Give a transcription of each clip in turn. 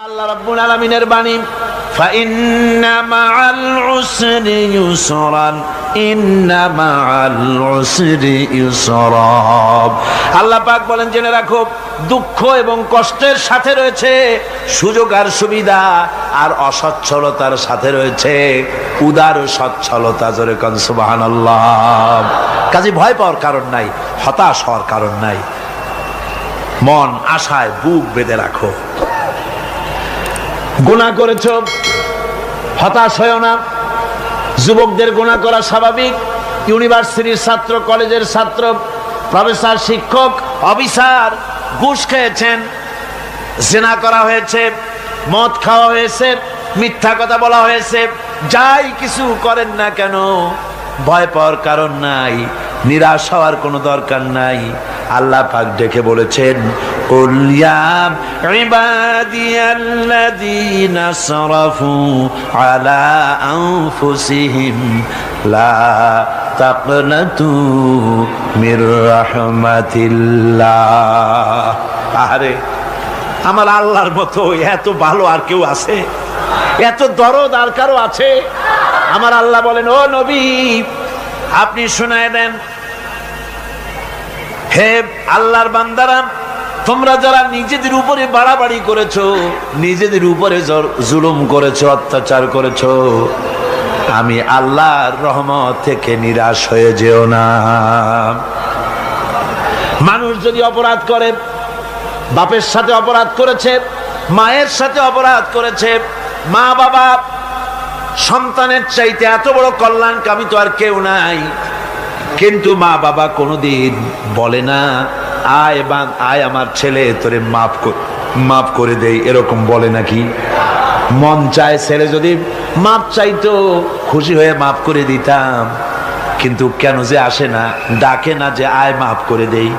আল্লাহ রাব্বুল আলামিনের বাণী, ফাইন্না মাআল উসরি ইউসরান, ইন্না মাআল উসরি ইউসরা। আল্লাহ পাক বলেন, জেনে রাখো, দুঃখ এবং কষ্টের সাথে রয়েছে সুযোগ আর সুবিধা, আর অসচ্ছলতার সাথে রয়েছে উদার সচ্ছলতা। জোরে কোন সুবহানাল্লাহ। কাজে ভয় পাওয়ার কারণ নাই, হতাশ হওয়ার কারণ নাই। মন আশায় বুক বেঁধে রাখো। গুনাহ করেছ, হতাশ হয়েও না। যুবকদের গুনাহ করা স্বাভাবিক। ইউনিভার্সিটির ছাত্র, কলেজের ছাত্র, প্রফেসর, শিক্ষক, অফিসার ঘুষ খেয়েছেন, জিনা করা হয়েছে, মদ খাওয়া হয়েছে, মিথ্যা কথা বলা হয়েছে, যাই কিছু করেন না কেন ভয় পাওয়ার কারণ নাই, নিরাশ হওয়ার কোনো দরকার নাই। আল্লাহ পাক ডেকে বলেছেন, কুল ইয়া ইবাদিয়াল্লাযীনা আসরাফু আলা আনফুসিহিম লা তাকনাতু মির রাহমাতিল্লাহ। আরে আমার আল্লাহর মতো এত ভালো আর কেউ আছে? এত দরদ আর কারো আছে? আমার আল্লাহ বলেন, ও নবী, আপনি শুনায় দেন, হে আল্লাহর বান্দারা, তোমরা যারা নিজেদের উপরে বাড়াবাড়ি করেছো, নিজেদের উপরে জুলুম করেছো, অত্যাচার করেছো, আমি আল্লাহর রহমত থেকে নিরাশ হয়ে যেও না। মানুষ যদি অপরাধ করে, বাপের সাথে অপরাধ করেছে, মায়ের সাথে অপরাধ করেছে, মা বাবা সন্তানের চাইতে এত বড় কল্যাণকামী তো আর কেউ নাই, কিন্তু মা বাবা কোনোদিন বলে না, আয় আমার ছেলে তোরে মাফ করে দেই, এরকম বলে নাকি? মন চায় ছেলে যদি মাপ চাইতো, খুশি হয়ে মাফ করে দিতাম, কিন্তু কেন যে আসে না, ডাকে না যে আয় মাফ করে দেই।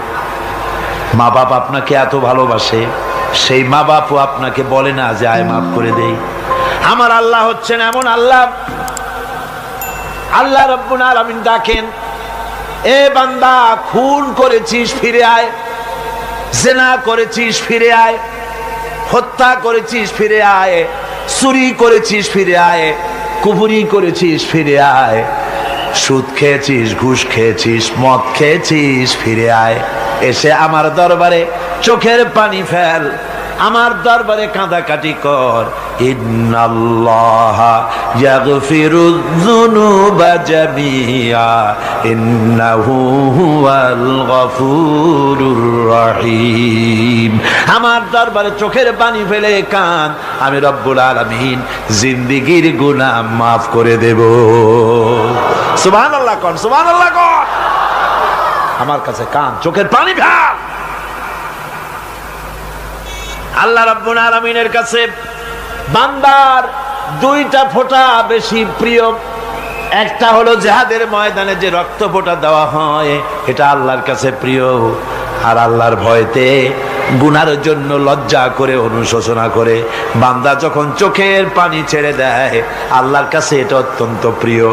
মা বাপ আপনাকে এত ভালোবাসে, সেই মা বাপও আপনাকে বলে না যে আয় মাফ করে দেই। আমার আল্লাহ হচ্ছেন এমন আল্লাহ, আল্লাহ রাব্বুল আলামিন ডাকেন, এ বান্দা, খুন করেছিস ফিরে আয়, জিনা করেছিস ফিরে আয়, হত্যা করেছিস ফিরে আয়, চুরি করেছিস ফিরে আয়, কুফরি করেছিস ফিরে আয়, সুদ খেয়েছিস, ঘুষ খেয়েছিস, মদ খেয়েছিস ফিরে আয়, এসে আমার দরবারে চোখের পানি ফেল, আমার দরবারে কাঁদাকাটি কর। ইন্নাল্লাহা ইয়াগফিরুয যুনুবা জামিআ ইন্নাহু হুয়াল গফুরুর রহিম। আমার দরবারে চোখের পানি ফেলে কান, আমি রব্বুল আলামিন জিন্দেগীর গুনাহ মাফ করে দেব। সুবহানাল্লাহ কোন, সুবহানাল্লাহ কোন। আমার কাছে কান, চোখের পানি ফেল। আল্লাহ রাব্বুল আলামিনের কাছে বান্দার দুইটা ফোঁটা বেশি প্রিয়। একটা হলো জিহাদের ময়দানে যে রক্ত ফোঁটা দেওয়া হয়, এটা আল্লাহর কাছে প্রিয়। আর আল্লাহর ভয়তে গুনার জন্য লজ্জা করে, অনুশোচনা করে বান্দা যখন চোখের পানি ছেড়ে দেয়, আল্লাহর কাছে এটা অত্যন্ত প্রিয়।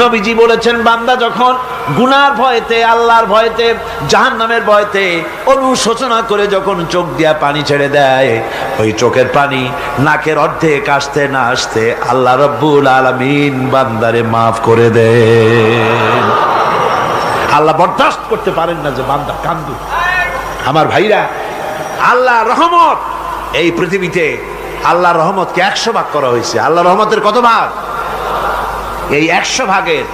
নবীজি বলেছেন, বান্দা যখন গুনার ভয়তে, আল্লাহর ভয়তে, জাহান্নামের ভয়তে অনুশোচনা করে যখন চোখ দিয়া পানি ছেড়ে দেয়, ওই চোখের পানি নাকের অর্ধেক আসতে না আসতে আল্লাহ রাব্বুল আলামিন বান্দারে মাফ করে দেন। আল্লাহ বরদাস্ত করতে পারেন না যে বান্দা কান্দু। আমার ভাইরা, আল্লাহ রহমত, এই পৃথিবীতে আল্লাহর রহমতকে 100 ভাগ করা হয়েছে। আল্লাহ রহমতের কত ভাগ? এই 100 ভাগের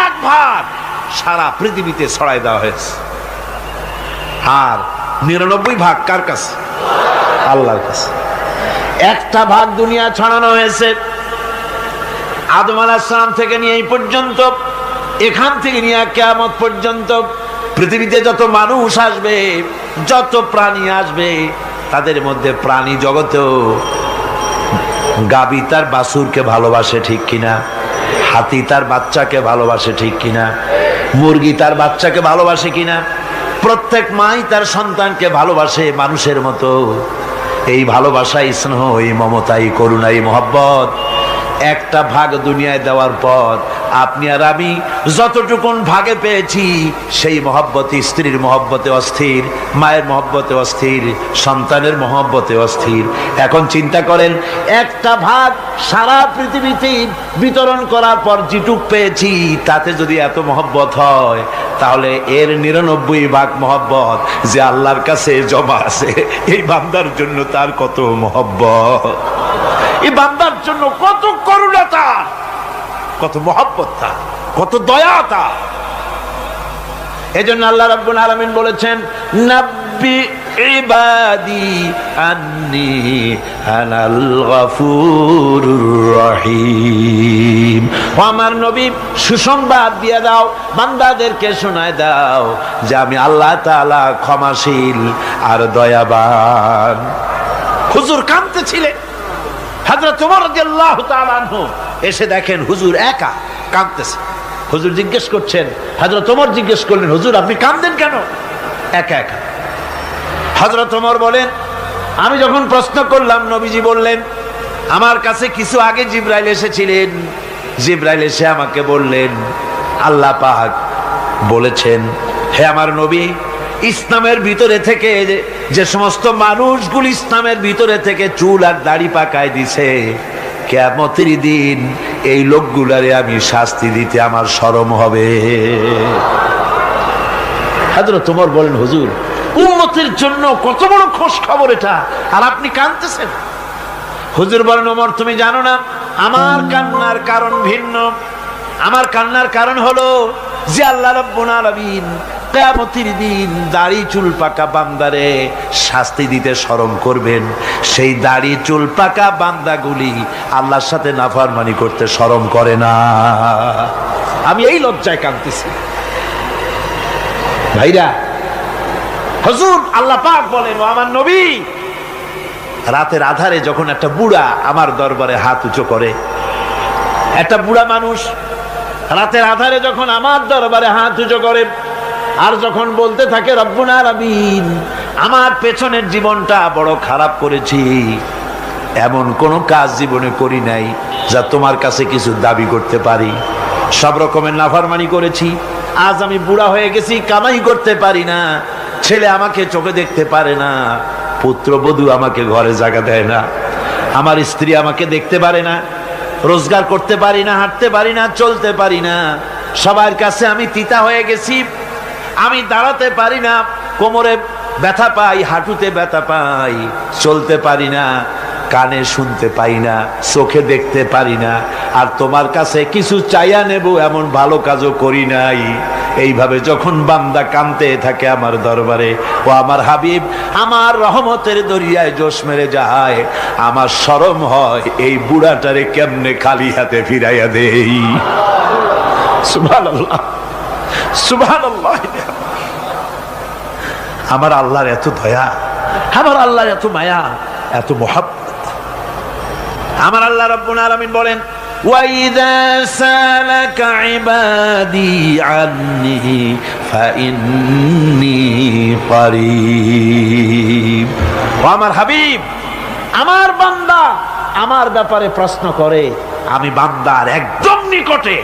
1 ভাগ সারা পৃথিবীতে ছড়াই দেওয়া হয়েছে। আর 99 ভাগ কার কাছে? আল্লাহর কাছে। একটা ভাগ দুনিয়া ছড়ানো হয়েছে আদম আলাইহিস সালাম থেকে নিয়ে এই পর্যন্ত, এখান থেকে নিয়ে কিয়ামত পর্যন্ত পৃথিবীতে যত মানুষ আসবে, যত প্রাণী আসবে, তাদের মধ্যে প্রাণী জগতেও গাভী তার বাছুরকে ভালোবাসে, ঠিক কিনা? হাতি তার বাচ্চাকে ভালোবাসে, ঠিক কিনা? মুরগি তার বাচ্চাকে ভালোবাসে কিনা? প্রত্যেক মাই তার সন্তানকে ভালোবাসে মানুষের মতো। এই ভালোবাসা, স্নেহ, এই মমতা, এই করুণা, এই মহব্বত একটা ভাগ দুনিয়ায় দেওয়ার পর আপনি আর আমি যতটুকুন ভাগে পেয়েছি সেই মহব্বতে, স্ত্রীর মহব্বতে অস্থির, মায়ের মহব্বতে অস্থির, সন্তানের মহব্বতে অস্থির। এখন চিন্তা করেন, একটা ভাগ সারা পৃথিবীতে বিতরণ করার পর যেটুক পেয়েছি তাতে যদি এত মহব্বত হয়, তাহলে এর 99 ভাগ মহব্বত যে আল্লাহর কাছে জমা আছে, এই বান্দার জন্য তার কত মহব্বত, এই বান্দার জন্য কত করুণা তার, কত মহব্বত তার, কত দয়া তার। এজন্য আল্লাহ রাব্বুল আলামিন বলেছেন, নাব্বি ইবাদি আন্নি আনাল গফুরুর রহিম। ও আমার নবী, সুসংবাদ দিয়ে দাও, বান্দাদেরকে শোনায় দাও যে আমি আল্লাহ তাআলা ক্ষমাশীল আর দয়াবান। হুজুর কাঁদতেছিলেন, হযরত ওমর রাদিয়াল্লাহু তাআলা আনহু এসে দেখেন হুজুর একা কাঁদতেছে। হুজুর জিজ্ঞেস করছেন, হযরত ওমর জিজ্ঞেস করলেন, হুজুর আপনি কাঁদেন কেন একা একা? হযরত ওমর বলেন, আমি যখন প্রশ্ন করলাম নবীজি বললেন, আমার কাছে কিছু আগে জিবরাইল এসেছিলেন, জিবরাইল এসে আমাকে বললেন আল্লাহ পাক বলেছেন, হে আমার নবী, ইসলামের ভিতরে থেকে যে সমস্ত মানুষগুলি ইসলামের ভিতরে থেকে চুল আর দাড়ি পাকায় দিছে, কিয়ামতের দিন এই লোকগুলারে আমি শাস্তি দিতে আমার শরম হবে। হযরত ওমর বলেন, হুজুর উম্মতের জন্য কত বড় খোঁজ খবর এটা, আর আপনি কাঁদতেছেন। হুজুর বলেন, ওমর তুমি জানো না আমার কান্নার কারণ ভিন্ন। আমার কান্নার কারণ হলো যে আল্লাহ রাব্বুল আলামিন কিয়ামতের দিন দাড়ি চুল পাকা বান্দারে শাস্তি দিতে শরম করবেন, সেই দাড়ি চুল পাকা বান্দাগুলি আল্লাহর সাথে নাফরমানি করতে শরম করে না। আমি এই লজ্জায় কাঁদতেছি। ভাইরা, হুজুর আল্লাহ পাক বলেন, ও আমার নবী, রাতের আধারে যখন একটা বুড়া আমার দরবারে হাত উঁচু করে, একটা বুড়া মানুষ রাতের আধারে যখন আমার দরবারে হাত উঁচু করে আর যখন বলতে থাকে, রব্বুল আলামিন আমার পেছনের জীবনটা বড় খারাপ করেছি, এমন কোন কাজ জীবনে করি নাই যা তোমার কাছে কিছু দাবি করতে পারি, সব রকমের নাফরমানি করেছি, আজ আমি বুড়া হয়ে গেছি, কামাই করতে পারি না, ছেলে আমাকে চোখে দেখতে পারে না, পুত্রবধূ আমাকে ঘরে জায়গা দেয় না, আমার স্ত্রী আমাকে দেখতে পারে না, রোজগার করতে পারি না, হাঁটতে পারি না, চলতে পারি না, সবার কাছে আমি তিতা হয়ে গেছি, আমি দাঁড়াতে পারি না, কোমরে ব্যথা পাই, হাঁটুতে ব্যথা পাই, চলতে পারি না, কানে শুনতে পাই না, চোখে দেখতে পারি না, আর তোমার কাছে কিছু চাইয়া নেব এমন ভালো কাজও করি নাই। এইভাবে যখন বান্দা কাঁদতে থাকে আমার দরবারে, ও আমার হাবিব আমার রহমতের দরিয়ায় জোশ মেরে যায়, আমার শরম হয় এই বুড়াটারে কেমনে খালি হাতে ফিরাইয়া দেই। সুবহানাল্লাহ, সুবহানাল্লাহ। আমার আল্লাহর এত দয়া, আমার আল্লাহর এত মায়া, এত মহব্বত। আমার আল্লাহ রাব্বুল আলামিন বলেন, وَإِذَا سَأَلَكَ عِبَادِي عَنِّي فَإِنِّي قَرِيبٌ। ও আমার হাবিব, আমার বান্দা আমার ব্যাপারে প্রশ্ন করে, আমি বান্দার একদম নিকটে।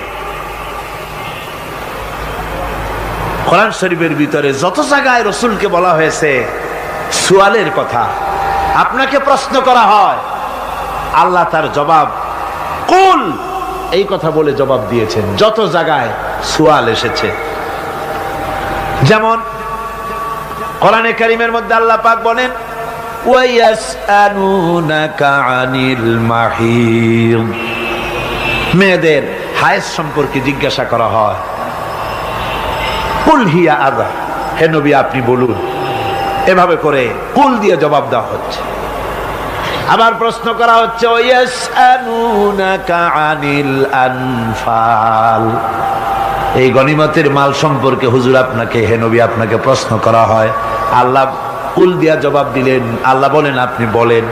কোরআন শরীফের ভিতরে যত জায়গায় রাসূলকে বলা হয়েছে সুয়ালের কথা, আপনাকে প্রশ্ন করা হয়, আল্লাহ তার জবাব কুল এই কথা বলে জবাব দিয়েছেন। যত জায়গায় সুয়াল এসেছে, যেমন কোরআনে কারীমের মধ্যে আল্লাহ পাক বলেন, ওয়ায়াসআলুনাকা আনিল মাহিদ, মেয়েদের হায়েজ সম্পর্কে জিজ্ঞাসা করা হয়, কুল হিয়া আযা, হে নবী আপনি বলুন। এভাবে করে কুল দিয়ে জবাব দেওয়া হচ্ছে। আবার প্রশ্ন করা হচ্ছে, ওয়ায়াসআলুনাকা আনিল আনফাল, এই গনিমতের মাল সম্পর্কে হুজুর আপনাকে, হে নবী আপনাকে প্রশ্ন করা হয়। আল্লাহ কুল দিয়া জবাব দিলেন, আল্লাহ বলেন আপনি বলেন।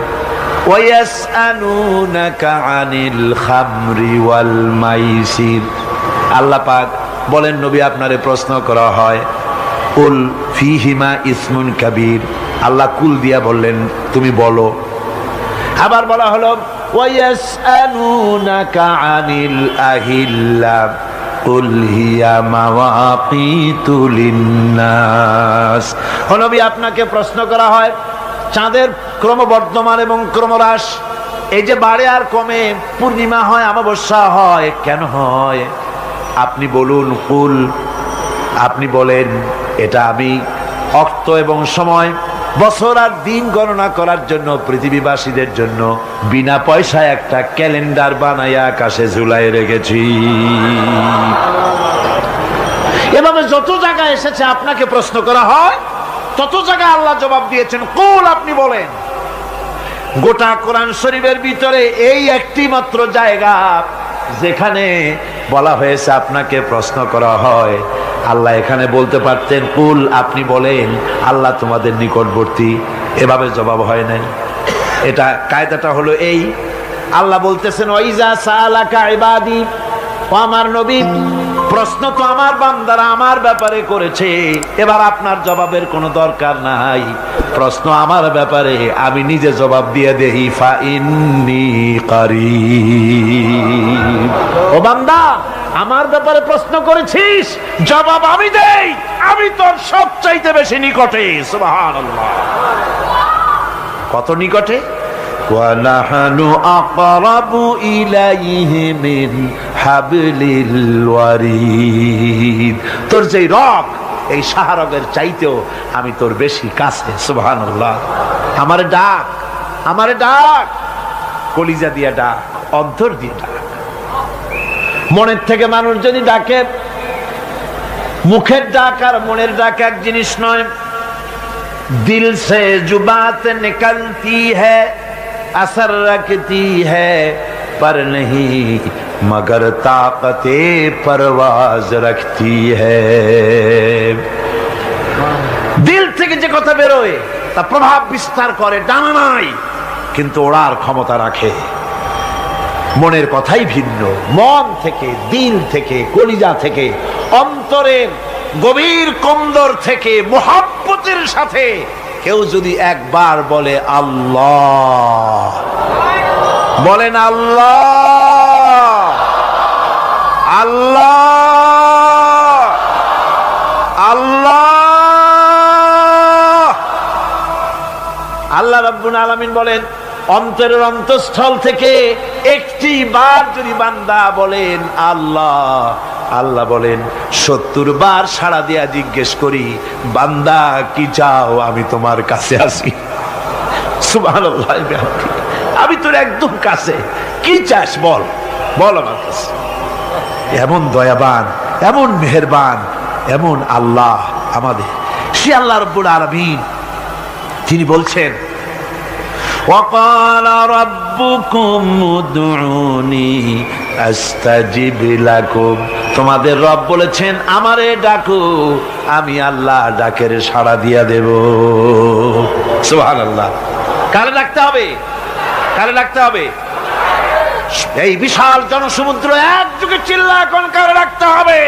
ওয়ায়াসআলুনাকা আনিল খামরি ওয়াল মাইসির, আল্লাহ পাক বলেন নবী আপনারে প্রশ্ন করা হয়, কুল ফীহিমা ইসমুন কাবীর, আল্লাহ কুল দিয়া বললেন তুমি বলো। আবার বলা হলো ওয়ায়াসআলুনাকা আনিল আহিল্লা কুল হিয়া মাওয়াকিতু লিন্নাস। ও নবী, আপনাকে প্রশ্ন করা হয় চাঁদের ক্রমবর্ধমান এবং ক্রমহ্রাস, এই যে বাড়ে আর কমে, পূর্ণিমা হয় অমাবস্যা হয়, কেন হয়? আপনি বলুন, কুল, আপনি বলেন, এটা আমি অক্ত এবং সময়, বছর আর দিন গণনা করার জন্য পৃথিবীবাসীদের জন্য বিনা পয়সায় একটা ক্যালেন্ডার বানাইয়া আকাশে ঝুলাই রেখেছি। এভাবে যত জায়গায় এসেছে আপনাকে প্রশ্ন করা হয়, তত জায়গায় আল্লাহ জবাব দিয়েছেন কুল, আপনি বলেন। গোটা কোরআন শরীফের ভিতরে এই একটি মাত্র জায়গা যেখানে বলা হয়েছে আপনাকে প্রশ্ন করা হয়। আল্লাহ এখানে বলতে পারতেন কুল, আপনি বলেন, আল্লাহ তোমাদের নিকটবর্তী, এভাবে জবাব হয় নাই। এটা কায়দাটা হলো এই, আল্লাহ বলতেছেন ওয়াইজা সালাকা ইবাদি, ও আমার নবী, প্রশ্ন তো আমার বান্দারা আমার ব্যাপারে করেছে, এবার আপনার জবাবের কোনো দরকার নাই। প্রশ্ন আমার ব্যাপারে, আমি নিজে জবাব দিয়ে দেই, ফা ইন্নী কারীব। ও বান্দা, আমার ব্যাপারে প্রশ্ন করেছিস, জবাব আমি দেই, আমি তোর সবচাইতে বেশি নিকটে। সুবহানাল্লাহ, কত নিকটে? ওয়ানাহানু আকরাবু ইলাইহি মিন হাবলিল ওয়ারিদ। তোর যে রগ, এই শাহরগের চাইতেও আমি তোর বেশি কাছে। সুবহানাল্লাহ। আমারে ডাক, আমারে ডাক, কলিজা দিয়া ডাক, অন্তর দিয়ে ডাক। মনের থেকে মানুষ যদি ডাকে, মুখের ডাক আর মনের ডাক এক জিনিস নয়। দিল সে জুবাত নিকলতি হ্যায়, असर रखती है पर नहीं मगर ताकते परवाज रखती है। দিল থেকে যে কথা বেরোয় তা প্রভাব বিস্তার করে, ডানা নাই কিন্তু ওড়ার ক্ষমতা রাখে। মনের কথাই ভিন্ন। মন থেকে, দিল থেকে, কলিজা থেকে, অন্তরের গভীর কন্দর থেকে, মুহাব্বতের সাথে কেউ যদি একবার বলে আল্লাহ, বলেন আল্লাহ, আল্লাহ, আল্লাহ, আল্লাহ রাব্বুল আলামিন বলেন, অন্তরের অন্তঃস্থল থেকে একটি বার যদি বান্দা বলেন আল্লাহ, আল্লাহ বলেন 70 বার সাড়া দিয়া জিজ্ঞেস করি, বান্দা কি চাও, আমি তোমার কাছে আসি। সুবহানাল্লাহ, আমি তোর একদম কাছে, কি চাস বল, বল আমার কাছে। এমন দয়াবান, এমন মেহেরবান, এমন আল্লাহ আমাদের। সে আল্লাহ রাব্বুল আলামিন, তিনি বলছেন وقال ربكم ادعوني استجب لكم। তোমাদের রব বলেছেন আমারে ডাকো, আমি আল্লাহ ডাকের সাড়া দিয়া দেব। সুবহানাল্লাহ। কারে ডাকতে হবে? কারে ডাকতে হবে? এই বিশাল জনসমুদ্র একযোগে চিল্লা এখন কারে ডাকতে হবে?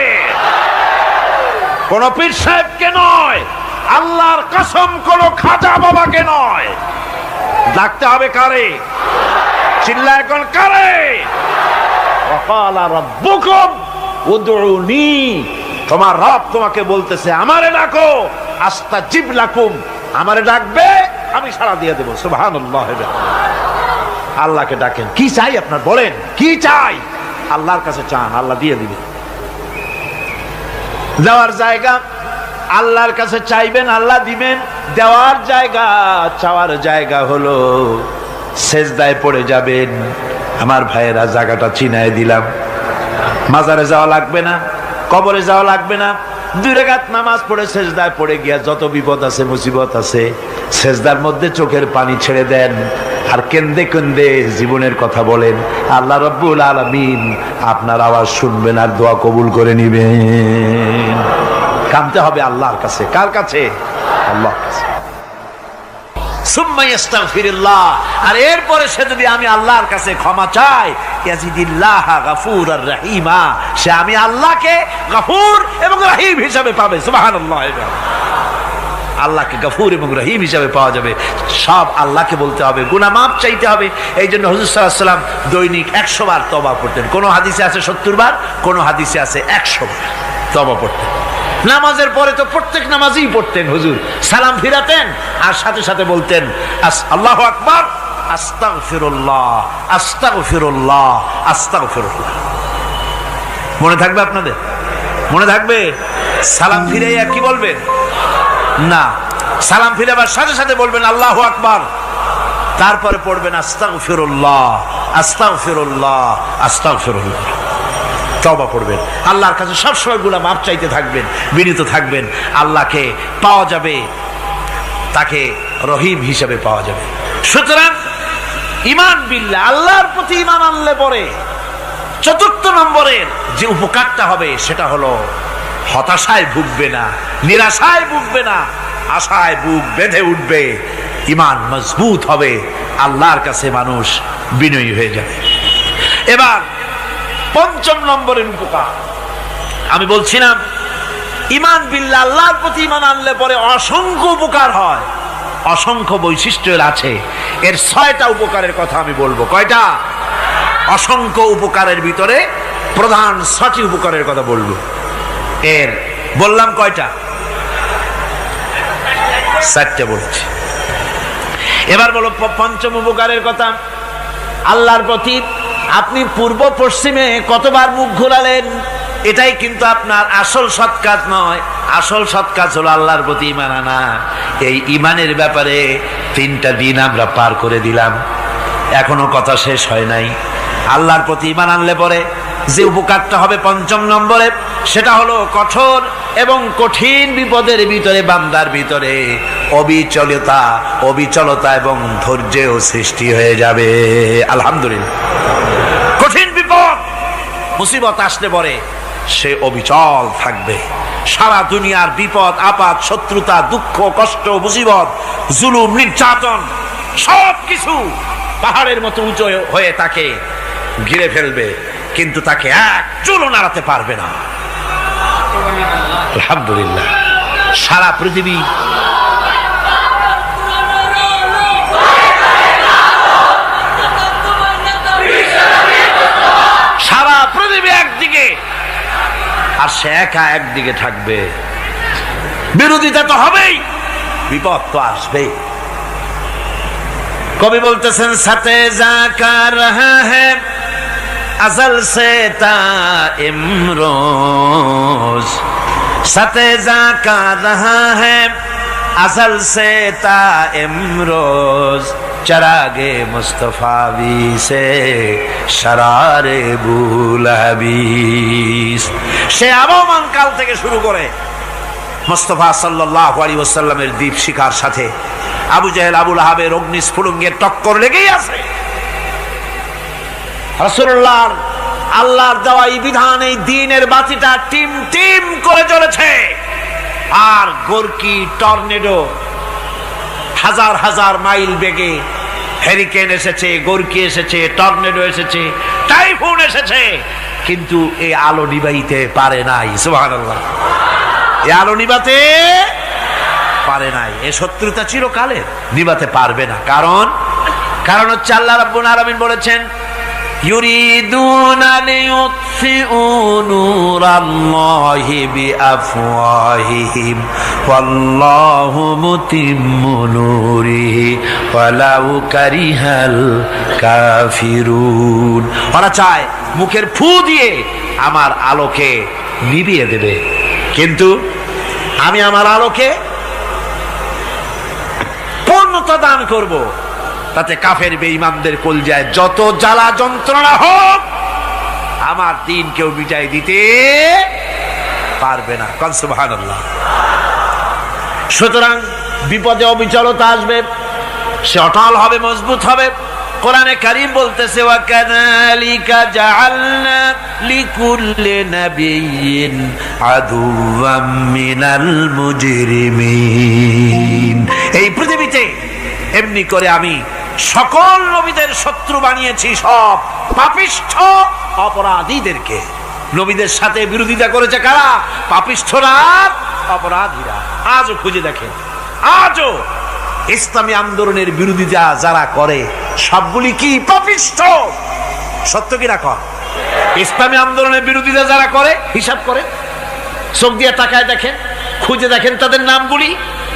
কোন পীর সাহেবকে নয়, আল্লাহর কসম কোন খাজা বাবাকে নয়, ডাকতে হবে কারে? চিল্লা এখন কারে? ওয়াকালা রাব্বুকুম উদউনি, তোমার রব তোমাকে বলতেছে আমারে ডাকো, আস্তাজিব লাকুম, আমারে ডাকবে আমি সাড়া দিয়ে দেব। সুবহানাল্লাহ। আল্লাহকে ডাকেন, কি চাই আপনার বলেন, কি চাই? আল্লাহর কাছে চান, আল্লাহ দিয়ে দিবেন। দেওয়ার জায়গা আল্লাহর কাছে চাইবেন, আল্লাহ দিবেন। দেওয়ার জায়গা, চাওয়ার জায়গা হলো সেজদায় পড়ে যাবেন। আমার ভাইয়েরা, জায়গাটা চিনায় দিলাম। মাজারে যাওয়া লাগবে না, কবরে যাওয়া লাগবে না। 2 রাকাত নামাজ পড়ে সেজদায় পড়ে গিয়া যত বিপদ আছে, মুসিবত আছে, সেজদার মধ্যে চোখের পানি ছেড়ে দেন আর কেন্দে কেন্দে জীবনের কথা বলেন। আল্লাহ রাব্বুল আলামিন আপনার আওয়াজ শুনবেন আর দোয়া কবুল করে নিবেন। কাঁদতে হবে আল্লাহর কাছে। কার কাছে? আল্লাহর কাছে। সুম্মা ইস্তাগফিরুল্লাহ, আর এরপরে সে যদি আমি আল্লাহর কাছে ক্ষমা চাই, ইয়াজিদিল্লাহ গফুরার রহিমা, সে আমি আল্লাহকে গফুর এবং রহিম হিসাবে পাবে। সুবহানাল্লাহ। আল্লাহকে গফুর এবং রহিম হিসাবে পাওয়া যাবে। সব আল্লাহকে বলতে হবে, গুনাহ মাফ চাইতে হবে। এই জন্য হুজুর সাল্লাল্লাহু আলাইহি ওয়াসাল্লাম দৈনিক 100 বার তওবা পড়তেন। কোন হাদিসে আছে 70 বার, কোন হাদিসে আছে 100 বার তওবা পড়তেন। নামাজের পরে তো প্রত্যেক নামাজই পড়তেন হুজুর, সালাম ফিরাতেন আর সাথে সাথে বলতেন আল্লাহু আকবার, আস্তাগফিরুল্লাহ, আস্তাগফিরুল্লাহ, আস্তাগফিরুল্লাহ। মনে থাকবে আপনাদের? মনে থাকবে? সালাম ফিরাইয়া কি বলবেন? না, সালাম ফিরাবার সাথে সাথে বলবেন আল্লাহু আকবার, তারপরে পড়বেন আস্তাগফিরুল্লাহ, আস্তাগফিরুল্লাহ, আস্তাগফিরুল্লাহ। তওবা পড়বেন, আল্লাহর কাছে সবসময় গুনাহ মাফ চাইতে থাকবেন, বিনীত থাকবেন। আল্লাহকে পাওয়া যাবে, তাকে রহিম হিসেবে পাওয়া যাবে। সুতরাং ঈমান বিল্লাহ, আল্লাহর প্রতি ঈমান আনলে পরে চতুর্থ নম্বরের যে উপকারটা হবে সেটা হলো হতাশায় ভুগবে না, নিরাশায় ভুগবে না, আশায় বুক বেঁধে উঠবে, ঈমান মজবুত হবে, আল্লাহর কাছে মানুষ বিনয়ী হয়ে যাবে। এবার পঞ্চম নম্বরের উপকার আমি বলছিলাম, ঈমান বিল্লাহ, আল্লাহর প্রতি ঈমান আনলে পরে অসংখ্য উপকার হয়, অসংখ্য বৈশিষ্ট্য আছে। এর 6টা উপকারের কথা আমি বলবো। কয়টা? অসংখ্য উপকারের ভিতরে প্রধান 6টি উপকারের কথা বলবো। এর বললাম কয়টা? 4টে বলেছি। এবার বলো পঞ্চম উপকারের কথা। আল্লাহর প্রতি আপনি পূর্ব পশ্চিমে কতবার মুখ ঘোরালেন, এটাই কিন্তু আপনার আসল সৎ কাজ নয়। আসল সৎ কাজ হলো আল্লাহর প্রতি ঈমান আনা। এই ঈমানের ব্যাপারে 3টা দিন আমরা পার করে দিলাম, এখনো কথা শেষ হয় নাই। আল্লাহর প্রতি ঈমান আনলে পরে যে উপকারটা হবে পঞ্চম নম্বরে, সেটা হলো কঠোর এবং কঠিন বিপদের ভিতরে বান্দার ভিতরে অবিচলতা এবং ধৈর্যের সৃষ্টি হয়ে যাবে। আলহামদুলিল্লাহ। কঠিন বিপদ মুসিবত আসলে পরে সে অবিচল থাকবে। সারা দুনিয়ার বিপদ আপদ, শত্রুতা, দুঃখ, কষ্ট, মুসিবত, জুলুম, নির্যাতন সবকিছু পাহাড়ের মতো উঁচু হয়ে তাকে ঘিরে ফেলবে, কিন্তু তাকে এক চুলও নাড়াতে পারবে না। আলহামদুলিল্লাহ। সারা পৃথিবী একদিকে আর সে একা একদিকে থাকবে। বিরোধিতা তো হবেই, বিপদ তো আসবেই। কবি বলতেছেন, সাথে জাকা রহা হ্যায় अज़ल से ता इमरोज, सतेजा का रहा है अज़ल से ता इमरोज, चरागे मुस्तफावी से शरारे बुलहबीस। সে আবহমান কাল থেকে শুরু করে মুস্তাফা সাল্লাল্লাহু আলাইহি ওয়াসাল্লামের দীপ শিখার সাথে আবু জাহেল, আবু লাহাবের অগ্নিস্ফুলিঙ্গের টক্কর লেগেই আছে। রাসূলুল্লাহ আল্লাহর দেওয়া এই বিধান, এই দ্বীনের বাতিটা টিম টিম করে জ্বলেছে। আর গোরকি, টর্নেডো, হাজার হাজার মাইল বেগে হেরিকেন এসেছে, গোরকি এসেছে, টর্নেডো এসেছে, টাইফুন এসেছে, কিন্তু এই আলো নিবাইতে পারে নাই। সুবহানাল্লাহ। এই আলো নিবাতে পারে নাই। এই শত্রুতা চিরকালের, নিবাতে পারবে না। কারণ হচ্ছে আল্লাহ রাব্বুল আলামিন বলেছেন, ইউরিদুনা লিইউতফিউ নূরাল্লাহি বিআফওয়াহিহিম ওয়াল্লাহু মুতিম্মু নূরিহি ওয়ালাউ কারিহাল কাফিরুন। ওরা চায় মুখের ফু দিয়ে আমার আলোকে নিভিয়ে দেবে, কিন্তু আমি আমার আলোকে পূর্ণতা দান করব। তাতে কাফের বেঈমানদের কলজায় যত জ্বালা যন্ত্রণা হোক, আমার দ্বীন কেউ মিটাই দিতে পারবে না। সুবহানাল্লাহ। সুতরাং বিপদে অবিচলতা আসবে, সে অটল হবে, মজবুত হবে। কোরআনে কারীম বলতেছে, ওয়া কাযালিকা জাআলনা লিকুল্লি নাবিয়্যিন আদুওয়াম মিনাল মুজরিমিন। এই পৃথিবীতে এমনি করে আমি সকল নবীদের শত্রু বানিয়েছি, সব পাপিষ্ঠ অপরাধীদেরকে। নবীদের সাথে বিরোধিতা করেছে কারা? পাপিষ্ঠরা, অপরাধীরা। আজও খুঁজে দেখেন আজও ইসলামী আন্দোলনের বিরোধিতা যারা করে সবগুলি কি পাপিষ্ঠ। সত্য কিনা কর? ইসলামী আন্দোলনের বিরোধিতা যারা করে হিসাব করে, চোখ দিয়ে তাকায় দেখেন, খুঁজে দেখেন তাদের নামগুলি।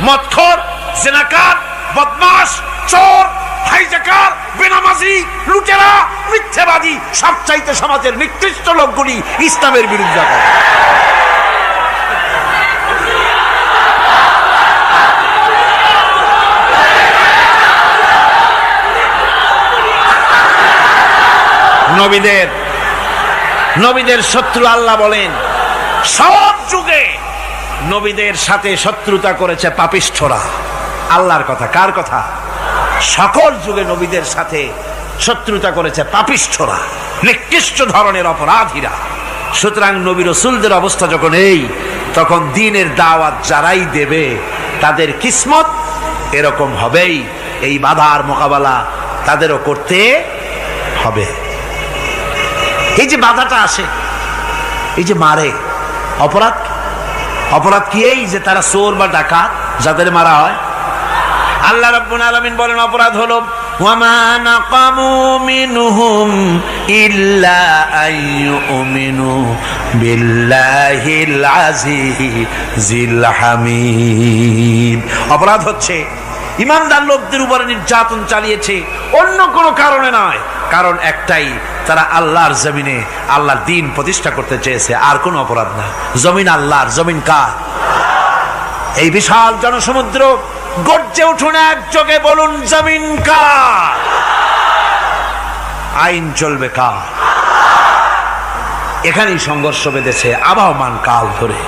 মদখোর, জিনাকার, বদমাশ, চোর, হাইজাকার, বেনামাজি, লুটেরা, মিথ্যাবাদী, সবচাইতে সমাজের নিকৃষ্ট লোকগুলি ইসলামের বিরুদ্ধে করে। নবীদের শত্রু আল্লাহ বলেন সব যুগে নবীদের সাথে শত্রুতা করেছে পাপিষ্ঠরা। আল্লাহর কথা, কার কথা? সকল যুগে নবীদের সাথে শত্রুতা করেছে পাপিষ্ঠরা, নিকৃষ্ট ধরনের অপরাধীরা। সুতরাং নবী রাসূলদের অবস্থা যখন এই, তখন দ্বীনের দাওয়াত যারাই দেবে তাদের কিসমত এরকম হবেই। এই বাধার মোকাবেলা তাদেরও করতে হবে। এই যে বাধাটা আসে, এই যে মারে, অপরাধ কি? এই যে তারা চোর বা ডাকাত যাদের মারা হয়। আল্লাহ রাব্বুল আলামিন বলেন অপরাধ হলো ওয়ামা নাকামু মিনহুম ইল্লা আইয়ুমিনু বিল্লাহিল আজিজিল হামিদ। অপরাধ হচ্ছে ইমানদার লোকদের উপরে নির্যাতন চালিয়েছে, অন্য কোনো কারণে নয়। কারণ একটাই, তারা আল্লাহর জমিনে আল্লাহর দ্বীন প্রতিষ্ঠা করতে চেয়েছে, আর কোনো অপরাধ না। জমিন আল্লাহর, জমিন কার? এই বিশাল জনসমুদ্র গর্জে উঠুন একযোগে, বলুন জমিন কার? আইন চলবে কার? এখানেই সংঘর্ষ বেঁধেছে আবহমান কাল ধরে।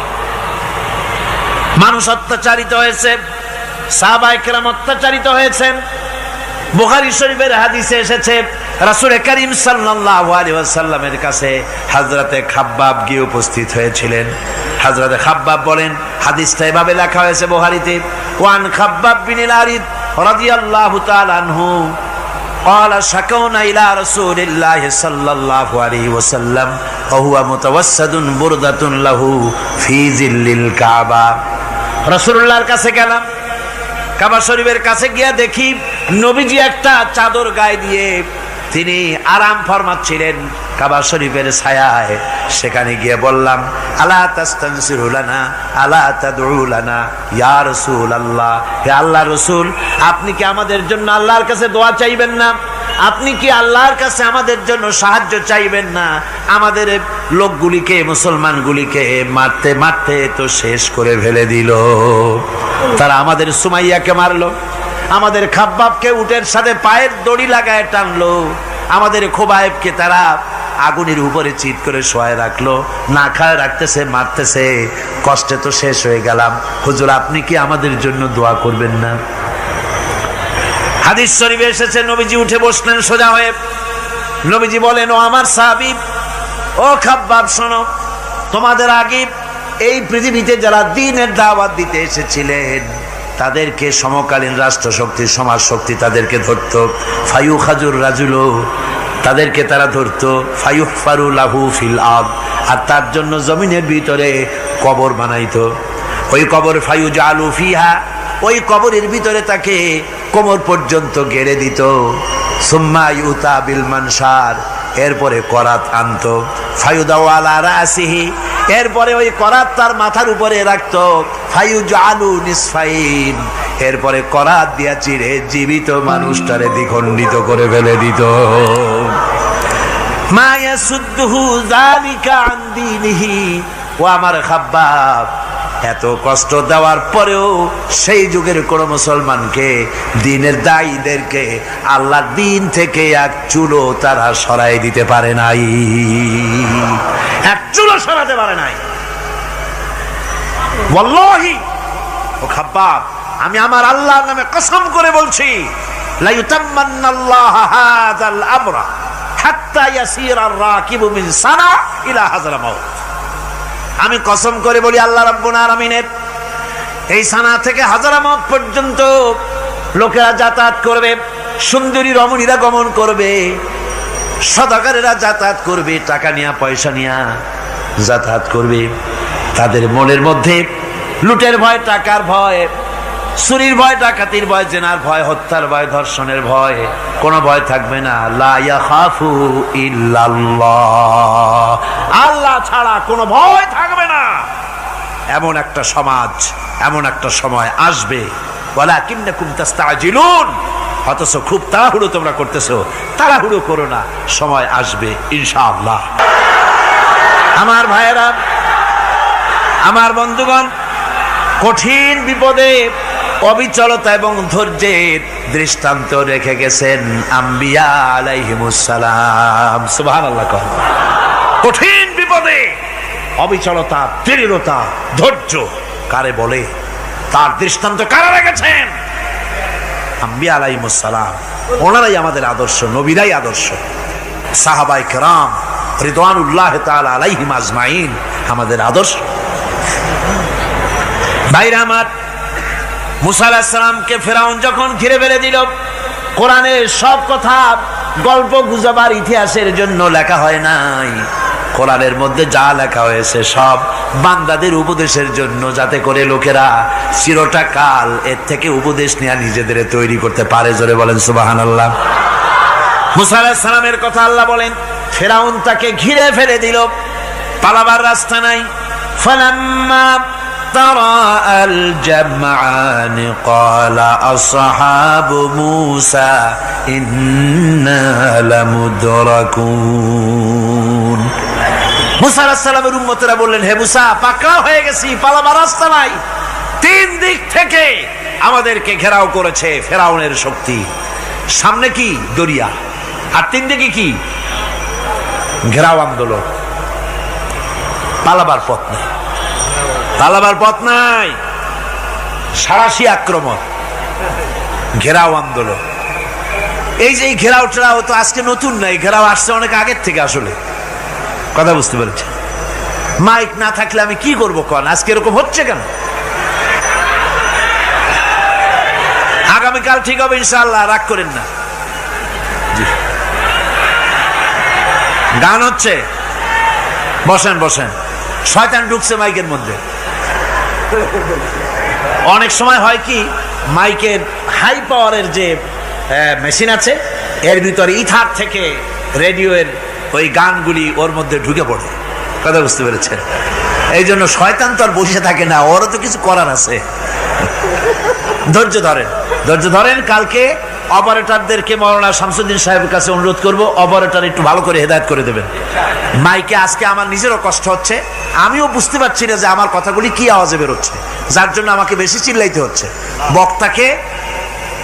মানুষ অত্যাচারিত হয়েছে, সাহাবায়ে কেরাম অত্যাচারিত হয়েছেন। বুখারী শরীফের হাদিসে এসেছে রাসূল করিম সাল্লাল্লাহু আলাইহি ওয়াসাল্লামের কাছে হযরতে খাব্বাব গিয়ে উপস্থিত হয়েছিলেন। হযরতে খাব্বাব বলেন, হাদিসটা এভাবে লেখা হয়েছে বুখারীতে, ওয়ান খাব্বাব বিন আরিদ রাদিয়াল্লাহু তাআলা আনহু قال شكونا إلى رسول الله صلى الله عليه وسلم وهو متوسد بردة له في ظل الكعبة। রাসূলুল্লাহর কাছে গেলাম, কাবা শরীফের কাছে গিয়া দেখি নবীজি একটা চাদর গায়ে দিয়ে তিনি আরাম ফরমাচ্ছিলেন কাবা শরীফের ছায়ায়। সেখানে গিয়ে বললাম, আলা তাস্তানসিরু লানা আলা তাদউ লানা ইয়া রাসূলুল্লাহ, হে আল্লাহর রাসূল, আপনি কি আমাদের জন্য আল্লাহর কাছে দোয়া চাইবেন না? আপনি কি আল্লাহর কাছে আমাদের জন্য সাহায্য চাইবেন না? আমাদের লোকগুলিকে, মুসলমানগুলিকে মারতে মারতে তো শেষ করে ফেলে দিল। তারা আমাদের সুমাইয়াকে মারলো, আমাদের খাব্বাবকে উটের সাথে পায়ের দড়ি লাগায় টানলো, আমাদের খোবায়েবকে তারা আগুনের উপরে চিৎ করে শোয়ায় রাখলো, না খায় রাখতেছে, মারতেছে। কষ্টে তো শেষ হয়ে গেলাম, হুজুর আপনি কি আমাদের জন্য দোয়া করবেন না? হাদিস শরীফে এসেছে নবীজি উঠে বসলেন সোজা হয়ে। নবীজি বলেন, ও আমার সাহাবী, ও খাব্বাব শোনো, তোমাদের আগে এই পৃথিবীতে যারা দ্বীনের দাওয়াত দিতে এসেছিলেন তাদেরকে সমকালীন রাষ্ট্রশক্তি, সমাজ শক্তি তাদেরকে ধরত। ফায়ু খাজুর রাজুলো, তাদেরকে তারা ধরত। ফায়ুহফারু লাহু ফিল আরদ, আর তার জন্য জমিনের ভিতরে কবর বানাইতো। ওই কবর ফায়ু জালু ফিহা, ওই কবরের ভিতরে তাকে কোমর পর্যন্ত গেড়ে দিত। সুম্মা ইউতা বিল মানসার, এরপরে করাত আনতো। ফায়ুদাউ আলা রাসিহি, এরপরে ওই করাত তার মাথার উপরে রাখতো। ফায়ুজালু নিসফাইন, এরপরে করাত দিয়া চিরে জীবিত মানুষটারে দ্বিখণ্ডিত করে ফেলে দিত। মা ইয়াসুদ্দুহু যালিকা আন দীনিহি, ও আমার খাব্বাব, এত কষ্ট দেওয়ার পরেও সেই যুগের কোন মুসলমানকে, দ্বীনের দায়ীদেরকে আল্লাহর দ্বীন থেকে এক চুলো তারা সরাই দিতে পারে নাই, এক চুলো সরাতে পারে নাই। ওয়াল্লাহি, ও খাব্বাব, আমি আমার আল্লাহর নামে কসম করে বলছি, লা ইউতাম্মান্নাল্লাহু হাযাল আমরা হাত্তা ইয়াসিরা আর-রাকিবু মিন সানা ইলা হাযরামাউত। আমি কসম করে বলি, আল্লাহ রাব্বুল আলামিনের এই সানা থেকে হাজারামাউত পর্যন্ত লোকেরা যাতায়াত করবে, সুন্দরী রমণীরা গমন করবে, সদাগরেরা যাতায়াত করবে, টাকা নিয়া পয়সা নিয়া যাতায়াত করবে। তাদের মনের মধ্যে লুটের ভয়, টাকার ভয়, চুরির ভয়, ডাকাতির ভয়, জেনার ভয়, হত্যার ভয়, ধর্ষণের ভয়, কোনো ভয় থাকবে না। লা ইয়াখাফু ইল্লাল্লাহ, আল্লাহ ছাড়া কোনো ভয় থাকবে না। এমন একটা সমাজ, এমন একটা সময় আসবে। ওয়ালাকিন্নাকুম তাস্তাজিলুন, অথচ খুব তাড়াহুড়ো তোমরা করতেছো। তাড়াহুড়ো করো না, সময় আসবে ইনশাআল্লাহ। আমার ভাইয়েরা, আমার বন্ধুগণ, কঠিন বিপদে অবিচলতা এবং ধৈর্যের দৃষ্টান্ত রেখে গেছেন আম্বিয়া আলাইহিমুস সালাম। সুবহানাল্লাহ। কঠিন বিপদে অবিচলতা, দৃঢ়তা, ধৈর্য কারে বলে, তার দৃষ্টান্ত কারা রেখেছেন? আম্বিয়া আলাইহিমুস সালাম। ওনারাই আমাদের আদর্শ, নবীরাই আদর্শ। সাহাবায়ে কেরাম রিদওয়ানুল্লাহ তাআলা আলাইহিম আজমাইন আমাদের আদর্শ। ভাইরা আমার, মুসা আলাইহিস সালামকে ফেরাউন যখন ঘিরে ফেলে দিল, কোরআনের সব কথা গল্প গুজবার ইতিহাসের জন্য লেখা হয় নাই। কোরআনের মধ্যে যা লেখা হয়েছে সব বান্দাদের উপদেশের জন্য, যাতে করে লোকেরা চিরটা কাল এর থেকে উপদেশ নিয়ে নিজেদের তৈরি করতে পারে। জোরে বলেন সুবহানাল্লাহ। মুসা আলাইহিস সালামের কথা আল্লাহ বলেন, ফেরাউন তাকে ঘিরে ফেলে দিল, পালাবার রাস্তা নাই। ফালাম্মা تراءى الجمعان قال أصحاب موسى إنا لمدركون। মুসা আলাইহিস সালামের উম্মতেরা বললেন, হে মুসা, পাকড়াও হয়ে গেছি, পালাবার রাস্তা নাই। তিন দিক থেকে আমাদেরকে ঘেরাও করেছে ফেরাউনের শক্তি। সামনে কি? দরিয়া, আর তিন দিকে কি? ঘেরাও আন্দোলন। পালাবার পথ নেই, পালাবার পথ নাই। সারাশি আক্রমণ, ঘেরাও আন্দোলন। এই যে ঘেরাও টেরাও তো আজকে নতুন নাই, ঘেরাও আসছে অনেক আগের থেকে। আসলে কথা বুঝতে পেরেছে? মাইক না থাকলে আমি কি করবো কোন? আজকে এরকম হচ্ছে কেন? আগামীকাল ঠিক হবে ইনশাআল্লাহ, রাগ করেন না। গান হচ্ছে, বসেন বসেন। শয়তান ঢুকছে মাইকের মধ্যে। অনেক সময় হয় কি, মাইকের হাই পাওয়ারের যে মেশিন আছে, এর ভিতরে ইথার থেকে রেডিওর ওই গানগুলি ওর মধ্যে ঢুকে পড়ে। কথা বুঝতে পেরেছেন? এই জন্য শয়তান তো আর বসে থাকে না, ওরও তো কিছু করার আছে। ধৈর্য ধরেন, ধৈর্য ধরেন। কালকে অপারেটরদেরকে মাওলানা শামসুদ্দিন সাহেবের কাছে অনুরোধ করব, অপারেটর একটু ভালো করে হেদায়েত করে দেবেন মাইকে। আজকে আমার নিজেরও কষ্ট হচ্ছে, আমিও বুঝতে পারছি না যে আমার কথাগুলি কি আওয়াজে বেরোচ্ছে, যার জন্য আমাকে বেশি চিল্লাইতে হচ্ছে। বক্তাকে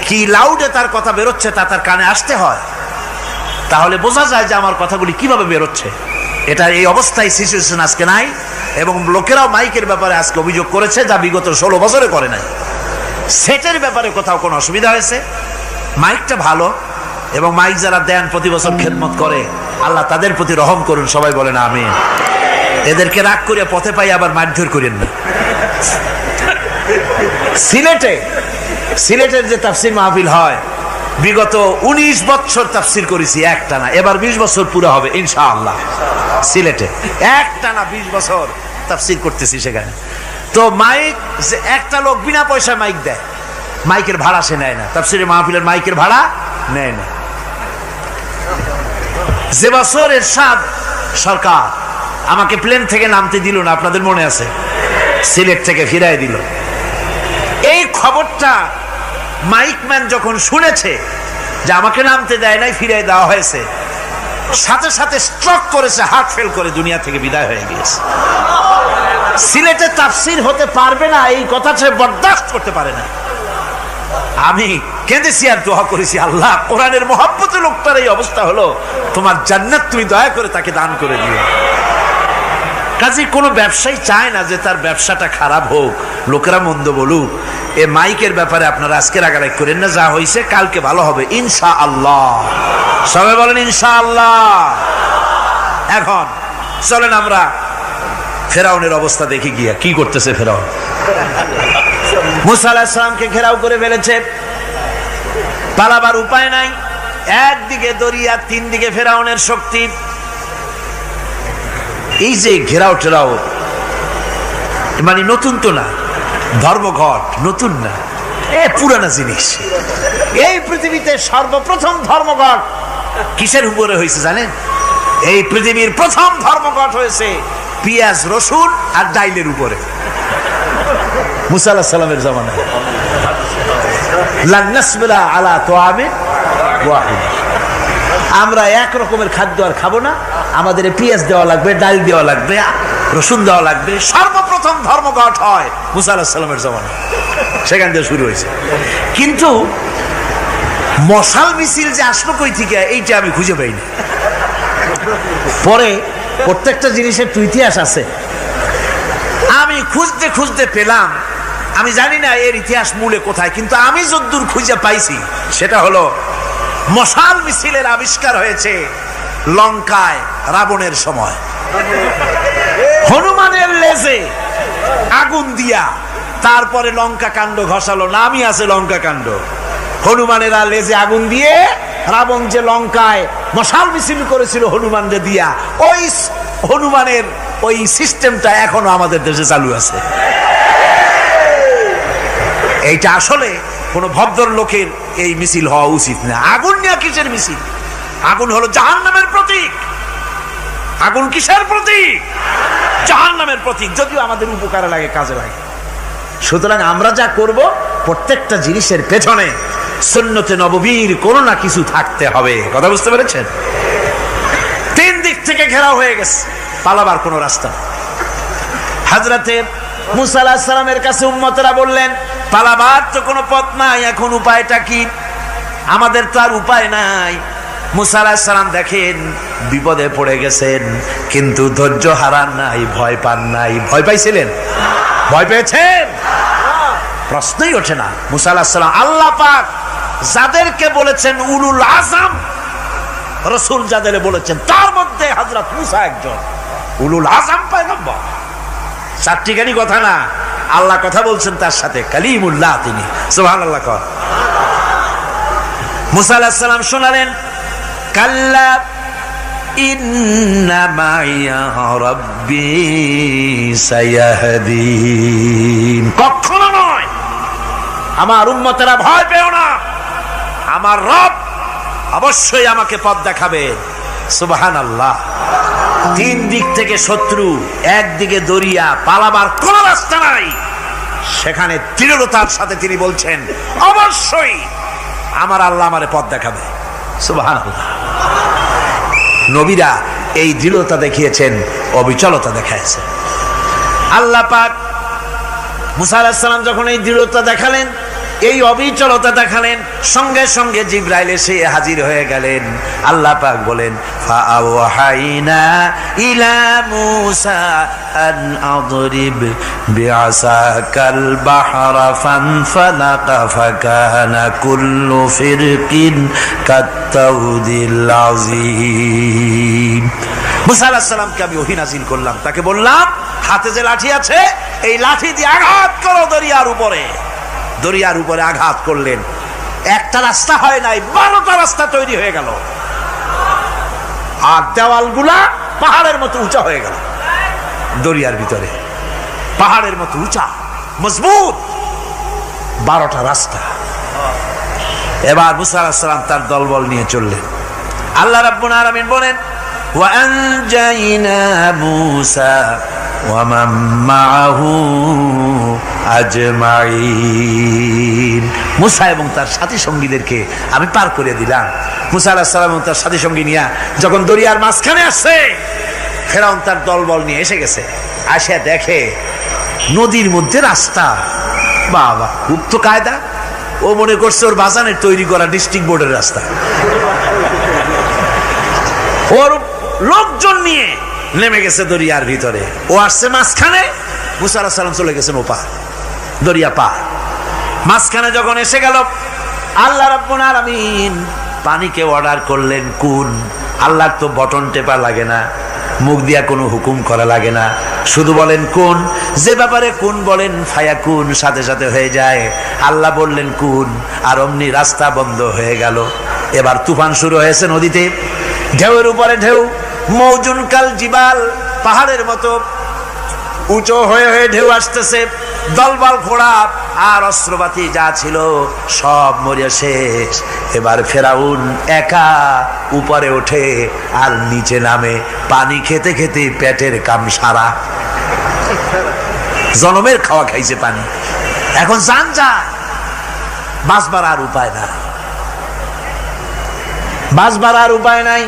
কি লাউডে তার কথা বেরোচ্ছে তা তার কানে আসতে হয়, তাহলে বোঝা যায় যে আমার কথাগুলি কিভাবে বেরোচ্ছে। এটা এই অবস্থায় সিচুয়েশন আজকে নাই, এবং লোকেরাও মাইকের ব্যাপারে আজকে অভিযোগ করেছে, যা বিগত 16 বছরে করে নাই। সেটের ব্যাপারে কোথাও কোনো অসুবিধা হয়েছে? মাইকটা ভালো, এবং মাইক যারা দেন প্রতি বছর খেদমত করে, আল্লাহ তাদের প্রতি রহম করুন। সবাই বলেন আমিন। এদেরকে রাগ করে পথে পাই আবার মারধর করেন না। সিলেটের যে তাফসির মাহফিল হয়, বিগত 19 বছর তাফসির করেছি একটানা, এবার 20 বছর পুরো হবে ইনশাআল্লাহ। সিলেটে একটানা 20 বছর তাফসির করতেছি সেখানে। তো মাইক, যে একটা লোক বিনা পয়সায় মাইক দেয়, মাইকের ভাড়া সে নেয় না। তাফসিরের মাহফিলের মাইকের ভাড়া নেয় না। যে বছর এরশাদ সরকার আমাকে প্লেন থেকে নামতে দিল না, আপনাদের মনে আছে? সিলেট থেকে ফিরাই দিল। এই খবরটা মাইকম্যান যখন শুনেছে যে আমাকে নামতে দেয় নাই, ফিরাই দেওয়া হয়েছে, সাথে সাথে স্ট্রোক করেছে, হার্ট ফেল করে দুনিয়া থেকে বিদায় হয়ে গিয়েছে। সিলেটে তাফসির হতে পারবে না, এই কথা সে বরদাস্ত করতে পারে না। আমি কেঁদেছি আর দোয়া করেছি, আল্লাহ, কোরআনের মহব্বতে লোকটার এই অবস্থা হলো, তোমার জান্নাত তুমি দয়া করে তাকে দান করে দিও। কাজে কোনো ব্যবসায়ী চায় না যে তার ব্যবসাটা খারাপ হোক, লোকেরা মন্দ বলুক। এ মাইকের ব্যাপারে আপনারা আজকে রাগারাগ করেন না, যা হয়েছে কালকে ভালো হবে ইনশাআল্লাহ। সবাই বলেন ইনশাআল্লাহ। এখন চলেন আমরা ফেরাউনের অবস্থা দেখি গিয়া কি করতেছে ফেরাউন। মুসা আলাইহিস সালামকে ঘেরাও করে ফেলেছে, পালাবার উপায় নাই। একদিকে দরিয়া, তিন দিকে ফেরাউনের শক্তি। এই যে ঘেরাও টেরাও, মানে নতুন তো না, ধর্মঘট নতুন না, পুরানা জিনিস। এই পৃথিবীতে সর্বপ্রথম ধর্মঘট কিসের উপরে হয়েছে জানেন? এই পৃথিবীর প্রথম ধর্মঘট হয়েছে পেঁয়াজ রসুন আর ডাইলের উপরে, মুসা আলাইহিস সালামের জামানায়। লান নাসবিরা আলা তাআমিন ওয়াহিদ, আমরা এক রকমের খাদ্য আর খাবো না, আমাদের পেঁয়াজ দেওয়া লাগবে, ডাল দেওয়া লাগবে, রসুন দেওয়া লাগবে। সর্বপ্রথম ধর্মঘট হয় মুসা আলাইহিস সালামের জামানায়, সেখান থেকে শুরু হয়েছে। কিন্তু মশাল মিছিল যে আসলো কই থেকে, এইটা আমি খুঁজে পাইনি। পরে প্রত্যেকটা জিনিসের তো ইতিহাস আছে, আমি খুঁজতে খুঁজতে পেলাম। আমি জানি না এর ইতিহাস মূলে কোথায়, কিন্তু আমি যদ্দূর খুঁজে পাইছি সেটা হলো মশাল মিছিলের আবিষ্কার হয়েছে লঙ্কায় রাবণের সময়। হনুমানের লেজে আগুন দিয়া তারপরে লঙ্কা কাণ্ড ঘষালো, নামই আছে লঙ্কা কাণ্ড। হনুমানেরা লেজে আগুন দিয়ে রাবণ যে লঙ্কায় মশাল মিছিল করেছিল হনুমানদের দিয়া, ওই হনুমানের ওই সিস্টেমটা এখনো আমাদের দেশে চালু আছে। এইটা আসলে কোন ভদ্র লোকের এই মিছিল হওয়া উচিত না। আগুন নিয়ে কিসের মিছিল? আগুন হলো জাহান্নামের প্রতীক। আগুন কিসের প্রতীক? জাহান্নামের প্রতীক। যদিও আমাদের উপকারে লাগে, কাজে লাগে। সুতরাং আমরা যা করব প্রত্যেকটা জিনিসের পেছনে সুন্নতে নববীর কোনো না কিছু থাকতে হবে। কথা বুঝতে পেরেছেন? তিন দিক থেকে ঘেরাও হয়ে গেছে, পালাবার কোনো রাস্তা। হযরতে মুসা আলাইহিস সালামের কাছে উম্মতেরা বললেন, পালাবার তো কোনো পথ নাই, এখন উপায়টা কি? আমাদের তো আর উপায় নাই। মুসা আলাইহিস সালাম দেখেন বিপদে পড়ে গেছেন, কিন্তু ধৈর্য হারান নাই, ভয় পান নাই। ভয় পাইছিলেন? ভয় পেয়েছেন? প্রশ্নই ওঠে না। মুসা আলাইহিস সালাম আল্লাহ পাক যাদেরকে বলেছেন উলুল আযম রাসূল, যাদের বলেছেন তার মধ্যে হযরত মুসা একজন উলুল আযম পয়গম্বর। চারটিখানি কথা না, আল্লাহ কথা বলছেন তার সাথে, কালিমুল্লাহ তিনি। সুবহানাল্লাহ। কর মুসা আলাইহিস সালাম শোনালেন, কাল্লা ইন্না মাইয়া রাব্বি সায়াহদিন। কখনো নয়, আমার উম্মতেরা ভয় পেও না, আমার রব অবশ্যই আমাকে পথ দেখাবে। সুবহানাল্লাহ। তিন দিক থেকে শত্রু, একদিকে দরিয়া, পালাবার কোন রাস্তা নাই। সেখানে দৃঢ়তার সাথে তিনি বলছেন, অবশ্যই আমার আল্লাহ আমারে পথ দেখাবে। সুবহানাল্লাহ। নবীরা এই দৃঢ়তা দেখিয়েছেন, অবিচলতা দেখাইছেন। আল্লাহ পাক মুসা আলাইহিস সালাম যখন এই দৃঢ়তা দেখালেন, এই অবিচলতা দেখালেন, সঙ্গে সঙ্গে জিবরাইল এসে হাজির হয়ে গেলেন। আল্লাহ পাক বলেন, ফাআওহাইনা ইলা মূসা আন আদরিব বিআসাকাল বাহরা ফানফালাকা ফাকানা কুল্লু ফিরকিন কাত্তাউদিল আযীম। মূসা আলাইহিস সালামকে আমি ওহী নাযিল করলাম, তাকে বললাম হাতে যে লাঠি আছে এই লাঠি দিয়ে আঘাত করো দরিয়ার উপরে। দরিয়ার উপরে আঘাত করলেন, একটা রাস্তা হয় নাই, 12টা রাস্তা তৈরি হয়ে গেল। আর দেওয়ালগুলা পাহাড়ের মতো উঁচা হয়ে গেল। দরিয়ার ভিতরে পাহাড়ের মতো উঁচা মজবুত 12টা রাস্তা। এবার মুসা আলাইহিস সালাম তার দলবল নিয়ে চললেন। আল্লাহ রাব্বুল আলামিন বলেন, ওয়া আনজাইনা মূসা ওয়া মান মাআহু আজমাইন। মুসা এবং তার সাথী সঙ্গীদেরকে আমি পার করে দিলাম। মুসা আলাইহিস সালাম এবং তার সাথী সঙ্গী নিয়ে যখন দরিয়ার মাঝখানে আসছে, ফেরাউন তার দলবল নিয়ে এসে গেছে। আসে দেখে নদীর মধ্যে রাস্তা। বাবা, খুব তো কায়দা। ও মনে করছে ওর বাজানের তৈরি করা ডিস্ট্রিক্ট বোর্ডের রাস্তা। ওর লোকজন নিয়ে নেমে গেছে দরিয়ার ভিতরে, ও আসছে মাঝখানে, মুসা আলাইহিস সালাম চলে গেছেন ওপার, দরিয়া পার। মাঝখানে যখন এসে গেল, আল্লাহ রাব্বুল আলামিন পানিকে অর্ডার করলেন কুন। আল্লাহর তো বটন টেপা লাগে না, মুখ দিয়া কোনো হুকুম করা লাগে না, শুধু বলেন কুন। যে ব্যাপারে কুন বলেন ফায়াকুন, সাথে সাথে হয়ে যায়। আল্লাহ বললেন কুন, আর অমনি রাস্তা বন্ধ হয়ে গেল। এবার তুফান শুরু হয়েছে নদীতে, ঢেউয়ের উপরে ঢেউ, মৌজুন কাল জিবাল, পাহাড়ের মতো উঁচু হয়ে হয়ে ঢেউ আসতেছে। দলবল ঘোড়া আর অস্ত্রপাতি যা ছিল সব মরিয়া শেষ। এবার ফেরাউন একা উপরে ওঠে আর নিচে নামে, পানি খেতে খেতে পেটের কাম সারা, জনমের খাওয়া খাইছে পানি। এখন জান যায়, বাঁচবার আর উপায় নাই, বাঁচবার আর উপায় নাই।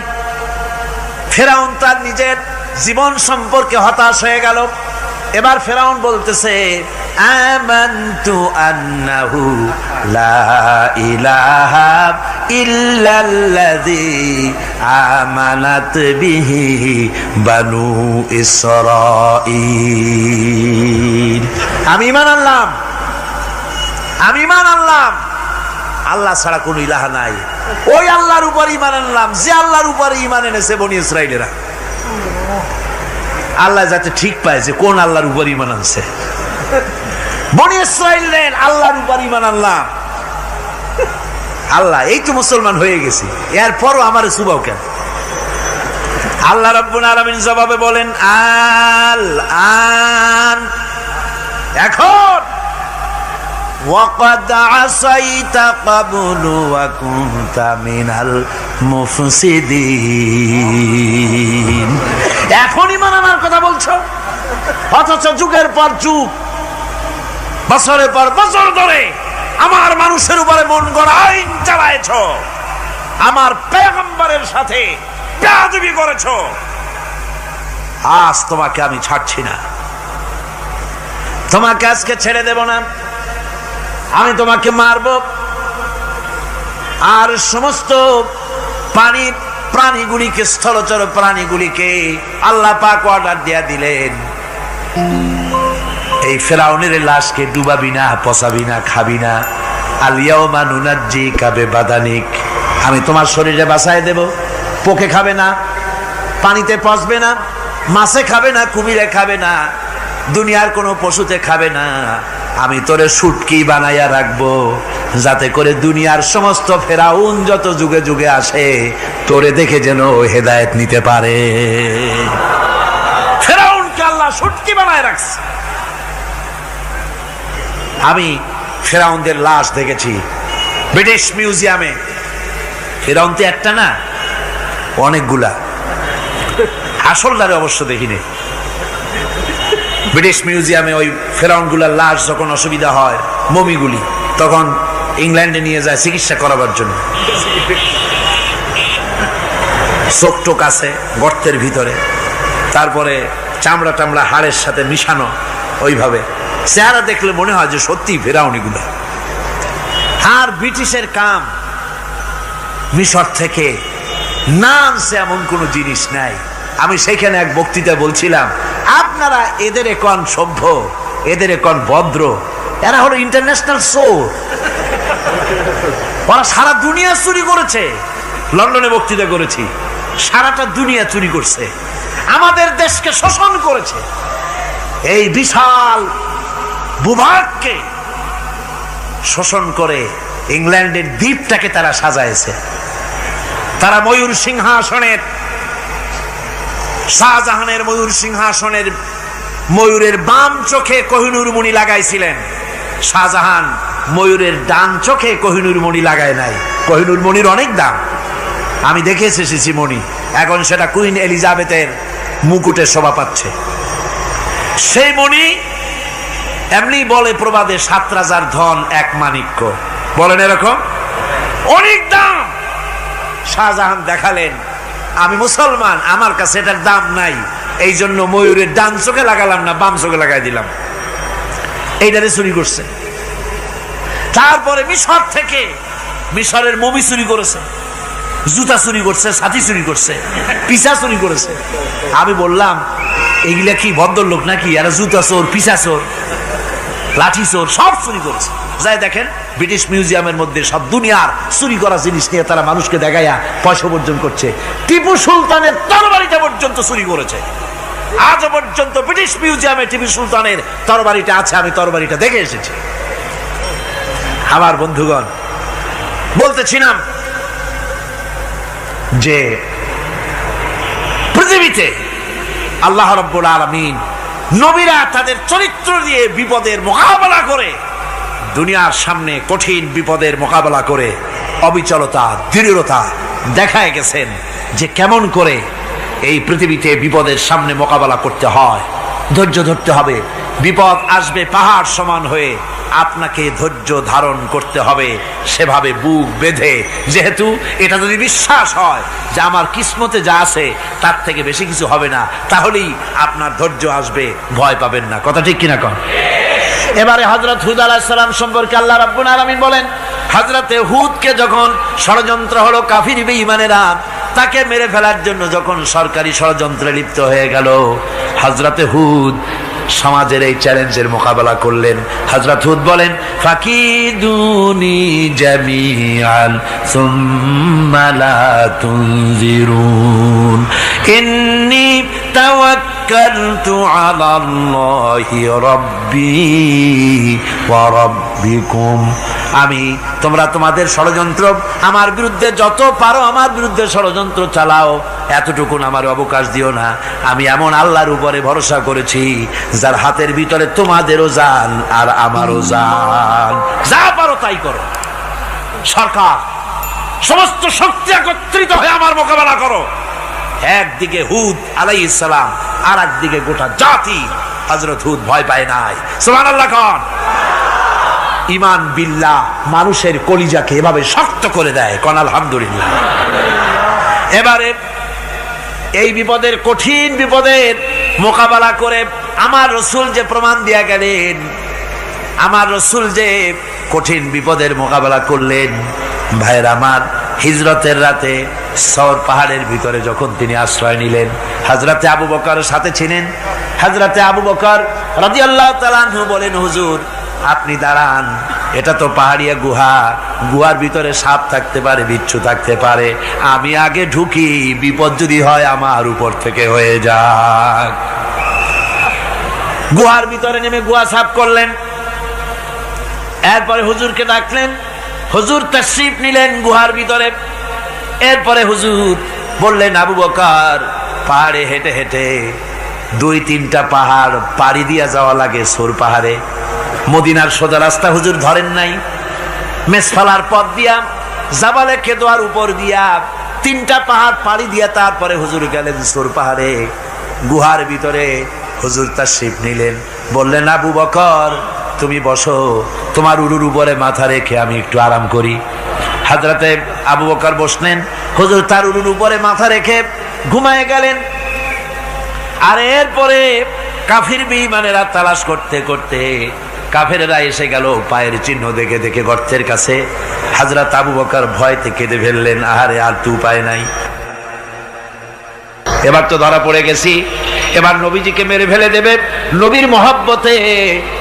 ফেরাউন তার নিজের জীবন সম্পর্কে হতাশ হয়ে গেল। এবার ফেরাউন বলতেছে, আমানতু আন্নাহু লা ইলাহা ইল্লাল্লাযী আমানাত বিহি বানু ইসরাঈল। আমি ঈমান আনলাম, আমি ঈমান আনলাম আল্লাহ ছাড়া কোনো ইলাহা নাই। ওই আল্লাহর উপর ঈমান আনলাম যে আল্লাহর উপর ঈমান এনেছে বনি ইসরাঈলেরা। আল্লাহ যাতে ঠিক পায় যে কোন আল্লাহর উপর ঈমান আনছে। বনি ইসরাঈলের আল্লাহর উপর ঈমান আনলাম। আল্লাহ এই তো মুসলমান হয়ে গেছি, এরপরও আমার সুবাও কেন? আল্লাহ রাব্বুল আলামিন জবাবে বলেন, আল আন, এখন ওয়াকাদ আসাইতা ক্বাবলু ওয়া কুনতা মিনাল মুফসিদিন। এখন ঈমান আনার কথা বলছো, অথচ যুগের পর যুগ, বছরের পর বছর ধরে আমার মানুষের উপরে মন গড়া আইন চালায়েছ, আমার পয়গম্বরের সাথে বেয়াদবি করেছ। আজ তোমাকে আমি ছাড়ছি না, তোমাকে আজকে ছেড়ে দেব না, আমি তোমাকে মারব। আর সমস্ত প্রাণীগুলিকে, স্থলচর প্রাণীগুলিকে আল্লাহ পাক অর্ডার দিয়া দিলেন, এই ফেরাউনের লাশকে ডুবাবি না, পচাবি না, খাবি না। আলিয়াউমা নুনাজ্জিকা বিবাদানিক, আমি তোমার শরীরে বাঁচায় দেব। পোকে খাবে না, পানিতে পচবে না, মাছে খাবে না, কুমিরে খাবে না, দুনিয়ার কোনো পশুতে খাবে না। আমি তোরে শুটকি বানাইয়া রাখবো, যাতে করে দুনিয়ার সমস্ত ফেরাউন যত যুগে যুগে আসে তোরে দেখে যেন হেদায়েত নিতে পারে। ফেরাউনকে আল্লাহ শুটকি বানায় রাখছে। আমি ফেরাউনদের লাশ দেখেছি ব্রিটিশ মিউজিয়ামে। ফেরাউন তো একটা না, অনেকগুলা। আসলটারে অবশ্য দেখিনি। ব্রিটিশ মিউজিয়ামে ওই ফেরাউনগুলার লাশ যখন অসুবিধা হয়, মমিগুলি, তখন ইংল্যান্ডে নিয়ে যায় চিকিৎসা করাবার জন্য। চোখ টোক আছে গর্তের ভিতরে, তারপরে চামড়া টামড়া হাড়ের সাথে মিশানো, ওইভাবে চেহারা দেখলে মনে হয় যে সত্যি ফেরাউনিগুলা। আর ব্রিটিশের কাম মিশর থেকে না আনছে এমন কোন জিনিস নাই। আমি সেখানে এক বক্তৃতা বলছিলাম, আপনারা এদের এখন সভ্য, এদের এখন ভদ্র, এরা হলো ইন্টারন্যাশনাল চোর। ওরা সারা দুনিয়া চুরি করেছে। লন্ডনে বক্তৃতা করেছি, সারাটা দুনিয়া চুরি করছে, আমাদের দেশকে শোষণ করেছে। এই বিশাল ভূভাগকে শোষণ করে ইংল্যান্ডের দ্বীপটাকে তারা সাজাইছে। তারা ময়ূর সিংহাসনের, শাহজাহানের ময়ূর সিংহাসনের ময়ূরের বাম চোখে কোহিনূর মণি লাগাইছিলেন। শাহজাহান ময়ূরের ডান চোখে কোহিনূর মণি লাগায় নাই। কোহিনূর মণির অনেক দাম, আমি দেখে এসেছি মণি। এখন সেটা কুইন এলিজাবেথের মুকুটে শোভা পাচ্ছে। সেই মণি এমনি বলে প্রবাদে, 7 রাজার ধন এক মাণিক্য, বলেন এরকম, অনেক দাম। শাহজাহান দেখালেন, আমি মুসলমান, আমার কাছে এটার দাম নাই, এই জন্য ময়ূরের ডান চোখে লাগালাম না, বাম চোখে লাগাই দিলাম। এইটারে চুরি করছে। তারপরে মিশর থেকে, মিশরের মমি চুরি করেছে, জুতা চুরি করছে, ছাতি চুরি করছে, পিসা চুরি করেছে। আমি বললাম, এগুলা কি ভদ্রলোক নাকি? এরা জুতা চোর, পিসা চোর, লাঠি চোর, সব চুরি করেছে। যাই দেখেন ব্রিটিশ মিউজিয়ামের মধ্যে সব দুনিয়ার চুরি করা জিনিস নিয়ে তারা মানুষকে দেখাইয়া পয়সা অর্জন করছে। টিপু সুলতানের তরবারিটা পর্যন্ত চুরি করেছে। আজ পর্যন্ত ব্রিটিশ মিউজিয়ামে টিপু সুলতানের তরবারিটা আছে, আমি তরবারিটা দেখে এসেছি। আমার বন্ধুগণ, বলতেছিলাম যে পৃথিবীতে আল্লাহ রাব্বুল আলামিন নবীরা তাদের চরিত্র দিয়ে বিপদের মোকাবেলা করে দুনিয়ার সামনে কঠিন বিপদের মোকাবেলা করে অবিচলতা, দৃঢ়তা দেখায় গেছেন যে কেমন করে এই পৃথিবীতে বিপদের সামনে মোকাবেলা করতে হয়। ধৈর্য ধরতে হবে, বিপদ আসবে পাহাড় সমান হয়ে, আপনাকে ধৈর্য ধারণ করতে হবে সেভাবে বুক বেঁধে। যেহেতু এটা যদি বিশ্বাস হয় যে আমার কিসমতে যা আছে তার থেকে বেশি কিছু হবে না, তাহলেই আপনার ধৈর্য আসবে, ভয় পাবেন না। কথা ঠিক কিনা কন? এবারে হযরত হুদ আলাইহিস সালাম সম্পর্কে আল্লাহ রাব্বুল আলামিন বলেন, হযরতে হুদকে যখন ষড়যন্ত্র হলো কাফির বেঈমানেরা তাকে মেরে ফেলার জন্য, যখন সরকারি ষড়যন্ত্রে লিপ্ত হয়ে গেল, হযরতে হুদ সমাজের এই চ্যালেঞ্জের মোকাবেলা করলেন। হযরত হুদ বলেন, ফাকিদুনি জামিআন সুম্মা লা তুনজিরুন ইন্নী তাওয়াক্কালতু আলাল্লাহি রাব্বি ওয়া রাব্বিকুম। তোমরা তোমাদের ষড়যন্ত্র আমার বিরুদ্ধে যত পারো আমার বিরুদ্ধে ষড়যন্ত্র চালাও, এতটুকুন আমার অবকাশ দিও না। আমি এমন আল্লাহর উপরে ভরসা করেছি যার হাতের ভিতরে তোমাদেরও জান আর আমারও জান। যা পারো তাই করো। সরকার সমস্ত শক্তি একত্রিত হয়ে আমার মোকাবেলা করো। একদিকে হুদ আলাইহিস সালাম, আর একদিকে গোটা জাতি। হযরত হুদ ভয় পায় নাই। সুবহানাল্লাহ খান। ঈমান বিল্লাহ মানুষের কলিজাকে এভাবে শক্ত করে দেয়। কোন আলহামদুলিল্লাহ। এবারে এই বিপদের, কঠিন বিপদের মোকাবেলা করে আমার রাসূল যে প্রমাণ দিয়া গেলেন, আমার রাসূল যে কঠিন বিপদের মোকাবেলা করলেন, ভাইয়ের আমার, হিজরতের রাতে সওর পাহাড়ের ভিতরে যখন তিনি আশ্রয় নিলেন, হযরতে আবু বকর সাথে ছিলেন। হযরতে আবু বকর রাদিয়াল্লাহু তাআলা আনহু বলেন, হুজুর আপনি দাঁড়ান, এটা তো পাহাড়িয়া গুহা, গুহার ভিতরে সাপ থাকতে পারে, বিচ্ছু থাকতে পারে, আমি আগে ঢুকি, বিপদ যদি হয় আমার উপর থেকে হয়ে যাক। গুহার ভিতরে নেমে গুহা সাফ করলেন। এরপরে হুজুরকে ডাকলেন, হুজুর তাশরীফ নিলেন গুহার ভিতরে। এরপরে হুজুর বললেন, আবু বকর পাহাড়ে হেঁটে হেঁটে 2-3টা পাহাড় পাড়ি দিয়া যাওয়া লাগে সৌর পাহাড়ে। মদিনার সোজা রাস্তা হুজুর ধরেন নাই, মেসফালার পথ দিয়া জাবালে কেদোয়ার উপর দিয়া 3টা পাহাড় পাড়ি দিয়া তারপরে হুজুর গেলেন সৌর পাহাড়ে। গুহার ভিতরে হুজুর তাশরীফ নিলেন। বললেন, আবু বকর তুমি বসো, তোমার উরুর উপরে মাথা রেখে আমি একটু আরাম করি। হযরতে আবু বকর বসলেন, হুজুর তার উরুর উপরে মাথা রেখে ঘুমায় গেলেন। আর এরপরে কাফির বেঈমানেরা তালাশ করতে করতে কাফেরেরা এসে গেল পায়ের চিহ্ন দেখে দেখে গর্তের কাছে। হযরত আবু বকর ভয়তে কেঁদে ফেললেন, আহারে আর তো উপায় নাই, এবার তো ধরা পড়ে গেছি, এবার নবীজিকে মেরে ফেলে দেবে। নবীর মহব্বতে,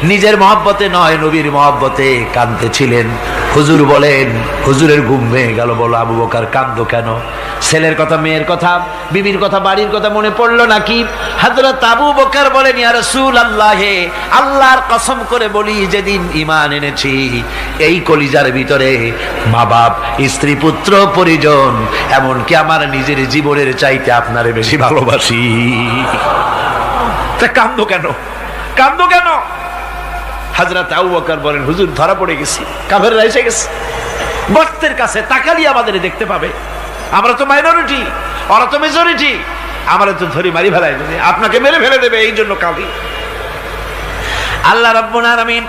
নিজের মহব্বতে নয়, নবীর মহব্বতে কাঁদতেছিলেন। হুজুর বলেন, হুজুরের ঘুম ভেঙে গেল। বলো আবু বকর কাঁদো কেন? ছেলের কথা, মেয়ের কথা, বিবির কথা, বাড়ির কথা মনে পড়লো নাকি? হযরত আবু বকর বলেন, ইয়া রাসূলুল্লাহ, আল্লাহর কসম করে বলি, যেদিন ঈমান এনেছি এই কলিজার ভিতরে মা বাপ, স্ত্রী, পুত্র, পরিজন, এমনকি আমার নিজের জীবনের চাইতে আপনারে বেশি ভালোবাসি। তা কাঁদো কেন? কাঁদো কেন? হযরত আবু বকর বলেন, হুজুর ধরা পড়ে গেছি, কাফেররা এসে গেছে গর্তের কাছে, তাকালি আমাদের দেখতে পাবে, আমরা তো মাইনরিটি, ওরা তো মেজরিটি, আমরা তো ধরি মারি ফেলাই দেবে, আপনাকে মেরে ফেলে দেবে, এই জন্য কাঁদি। আল্লাহ রাব্বুল আলামিন,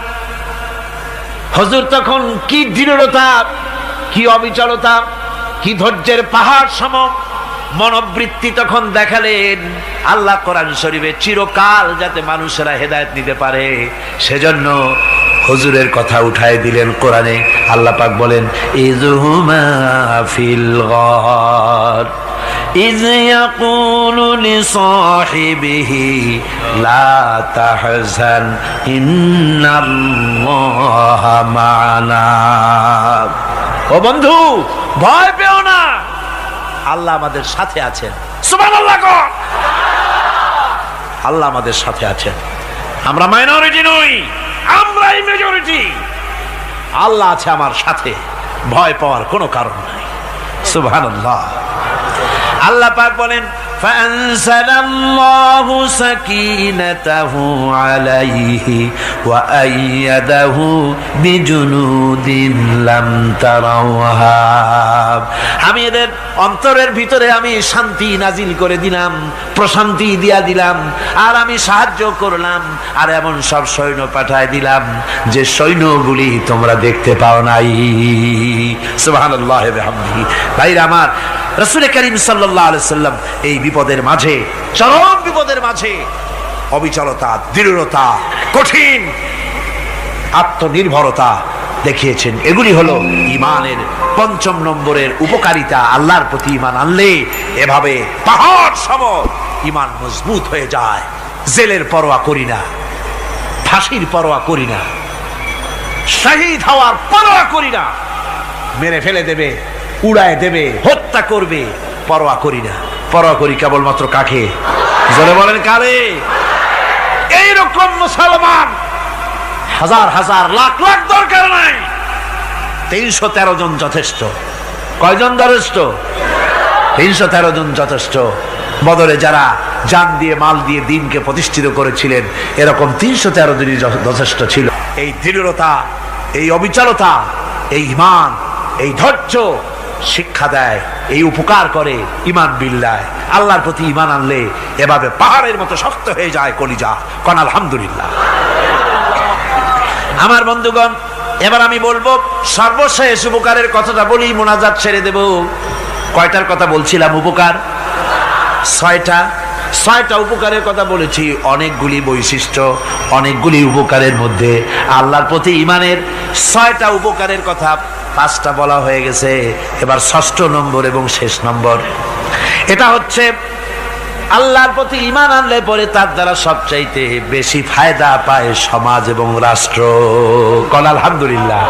হুজুর তখন কি দৃঢ়তা, কি অবিচলতা, কি ধৈর্যের পাহাড় সম মনোবৃত্তি তখন দেখালেন। আল্লাহ কোরআন শরীফে চিরকাল যাতে মানুষেরা হেদায়েত নিতে পারে সেজন্য হুজুরের কথা উঠায় দিলেন কোরআনে। আল্লাহ পাক বলেন, ইযহুমা ফিল গার ইয ইয়াকুলু লিসাহিবিহি লা তাহজান ইন্নাল্লাহা মা'ানা। ও বন্ধু, ভয় পেও না, আল্লাহ আমাদের সাথে আছেন। সুবহানাল্লাহ। আল্লাহ আমাদের সাথে আছেন। আমরা মাইনরিটি নই, আমরাই মেজরিটি। আল্লাহ আছে আমার সাথে, ভয় পাওয়ার কোনো কারণ নাই। সুবহানাল্লাহ। আল্লাহ পাক বলেন, فأنزل الله سكينته عليه وأيده بجنود لم تروها। আমি এদের অন্তরের ভিতরে আমি শান্তি নাজিল করে দিলাম, প্রশান্তি দিয়া দিলাম, আর আমি সাহায্য করলাম, আর এমন সব সৈন্য পাঠায় দিলাম যে সৈন্যগুলি তোমরা দেখতে পাও নাই। সুবহানাল্লাহ ওয়া বিহামদিহি। ভাইরা আমার, রাসূল করিম সাল্লাল্লাহু আলাইহি সাল্লাম এই বিপদের মাঝে, চরম বিপদের মাঝে অবিচলতা, দৃঢ়তা, কঠিন আত্মনির্ভরতা দেখিয়েছেন। এগুলি হলো ঈমানের পঞ্চম নম্বরের উপকারিতা। আল্লাহর প্রতি ঈমান আনলে এভাবে পাহাড় সম ঈমান মজবুত হয়ে যায়। জেলের পরোয়া করি না, ফাঁসির পরোয়া করি না, শহীদ হওয়ার পরোয়া করি না, মেরে ফেলে দেবে, উড়ায় দেবে, হত্যা করবে, পরোয়া করি না। পরোয়া করি কেবলমাত্র কাকে? জোরে বলেন কারে? এইরকম মুসলমান হাজার হাজার লাখ লাখ দরকার নাই, 313 জন যথেষ্ট। কয়জন যথেষ্ট? 313 জন যথেষ্ট। বদরে যারা জান দিয়ে, মাল দিয়ে দ্বীনকে প্রতিষ্ঠিত করেছিলেন, এরকম 313 জনই যথেষ্ট ছিল। এই দৃঢ়তা, এই অবিচলতা, এই ঈমান, এই ধৈর্য শিক্ষা দেয়, এই উপকার করে ঈমান বিল্লাহ। আল্লাহর প্রতি ঈমান আনলে এভাবে পাহাড়ের মতো শক্ত হয়ে যায় কলিজা। কোন আলহামদুলিল্লাহ। আমার বন্ধুগণ, এবার আমি বলবো সর্বশেষ উপকারের কথাটা বলি, মোনাজাত ছেড়ে দেব। কয়টার কথা বলছিলাম? উপকার 6টা উপকারের কথা বলেছি। অনেকগুলি বৈশিষ্ট্য, অনেকগুলি উপকারের মধ্যে আল্লাহর প্রতি ঈমানের 6টা উপকারের কথা 5টা বলা হয়ে গেছে। এবার 6ষ্ঠ নম্বর এবং শেষ নম্বর, এটা হচ্ছে আল্লাহর প্রতি ঈমান আনলে পরে তার দ্বারা সবচাইতে বেশি ফায়দা পায় সমাজ এবং রাষ্ট্র। কোন আলহামদুলিল্লাহ,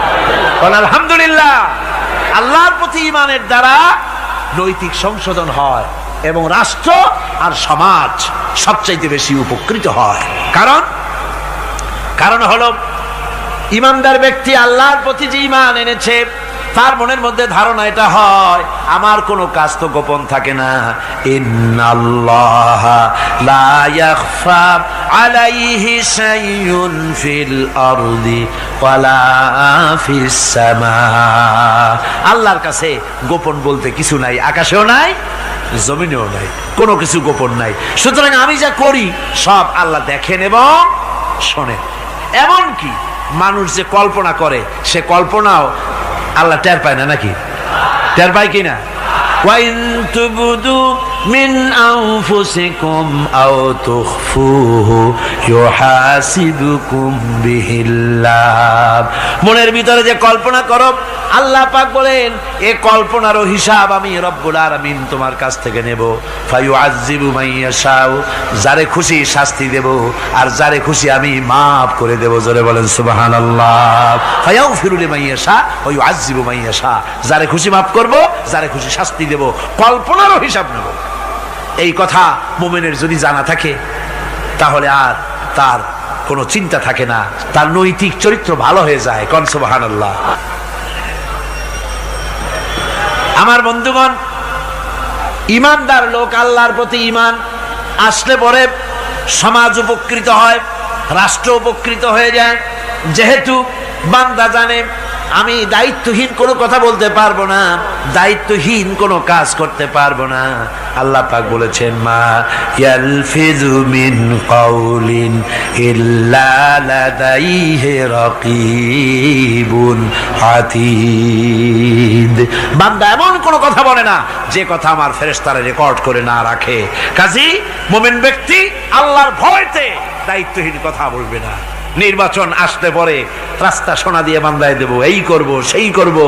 কোন আলহামদুলিল্লাহ। আল্লাহর প্রতি ঈমানের দ্বারা নৈতিক সংশোধন হয় এবং রাষ্ট্র আর সমাজ সবচাইতে বেশি উপকৃত হয়। কারণ হলো ঈমানদার ব্যক্তি আল্লাহর প্রতি যে ঈমান এনেছে, তার মনের মধ্যে ধারণা এটা হয়, আমার কোনো কাজ তো গোপন থাকে না। ইন্নাল্লাহা লা ইয়াখফা আলাইহি শাইউন ফিল আরদি ওয়ালা ফিস সামা। আল্লাহর কাছে গোপন বলতে কিছু নাই, আকাশেও নাই, জমিনেও নাই, কোনো কিছু গোপন নাই। সুতরাং আমি যা করি সব আল্লাহ দেখেন এবং শোনেন। এমনকি মানুষ যে কল্পনা করে, সে কল্পনাও আল্লাহ টের পায় না, নাকি? টের পায় কিনা? ওয়াইন তুবদু মিন আনফুসিকুম আও তুখফুহু ইউহাসিবুকুম বিহিল্লাহ। মনের ভিতরে যে কল্পনা করো, আল্লাহ পাক বলেন এই কল্পনারও হিসাব আমি রব্বুল আলামিন তোমার কাছ থেকে নেব। ফায়ুআযযিবু মান ইয়াশাউ, যারে খুশি শাস্তি দেব, আর যারে খুশি আমি মাফ করে দেব। জোরে বলেন সুবহানাল্লাহ। ফায়াগফিরু লিমান ইয়াশা ওয়া ইউআযযিবু মান ইয়াশা, যারে খুশি মাফ করব, যারে খুশি শাস্তি দেব, কল্পনারও হিসাব নেব। এই কথা মুমিনের যদি জানা থাকে, তাহলে আর তার কোনো চিন্তা থাকে না, তার নৈতিক চরিত্র ভালো হয়ে যায়। কোন সুবহানাল্লাহ। আমার বন্ধুগণ, ঈমানদার লোক, আল্লাহর প্রতি ঈমান আসলে পরে সমাজ উপকৃত হয়, রাষ্ট্র উপকৃত হয়ে যায়। যেহেতু বান্দা জানে আমি দায়িত্বহীন কোনো কথা বলতে পারবো না, দায়িত্বহীন কোনো কাজ করতে পারবো না। আল্লাহ পাক বলেছেন, মা ইয়ালফিযু মিন কাউলিন ইল্লা লাদাইহি রাকীবুন আতীদ। বান্দা এমন কোনো কথা বলে না যে কথা আমার ফেরেশতারা রেকর্ড করে না রাখে। কাজী মুমিন ব্যক্তি আল্লাহর ভয়তে দায়িত্বহীন কথা বলবে না। নির্বাচন আসতে পরে রাস্তা সোনা দিয়ে বান্ধায় দেব, এই করব সেই করব,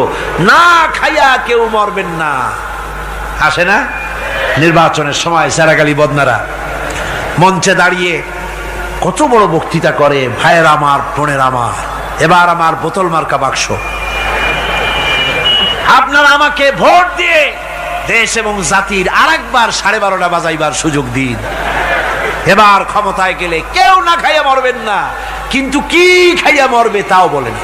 না খাইয়া কেউ মরবেন না। আসে না নির্বাচনের সময় সারাগালি বদনারা মঞ্চে দাঁড়িয়ে কত বড় বক্তৃতা করে, ভাইয়ের আমার, বোনের আমার, এবার আমার বোতল মার্কা বাক্স, আপনারা আমাকে ভোট দিয়ে দেশ এবং জাতির আরেকবার 12:30 বাজাইবার সুযোগ দিন। এবার ক্ষমতায় গেলে কেউ না খাইয়া মরবেন না, কিন্তু কি খাইয়া মরবে তাও বলেন।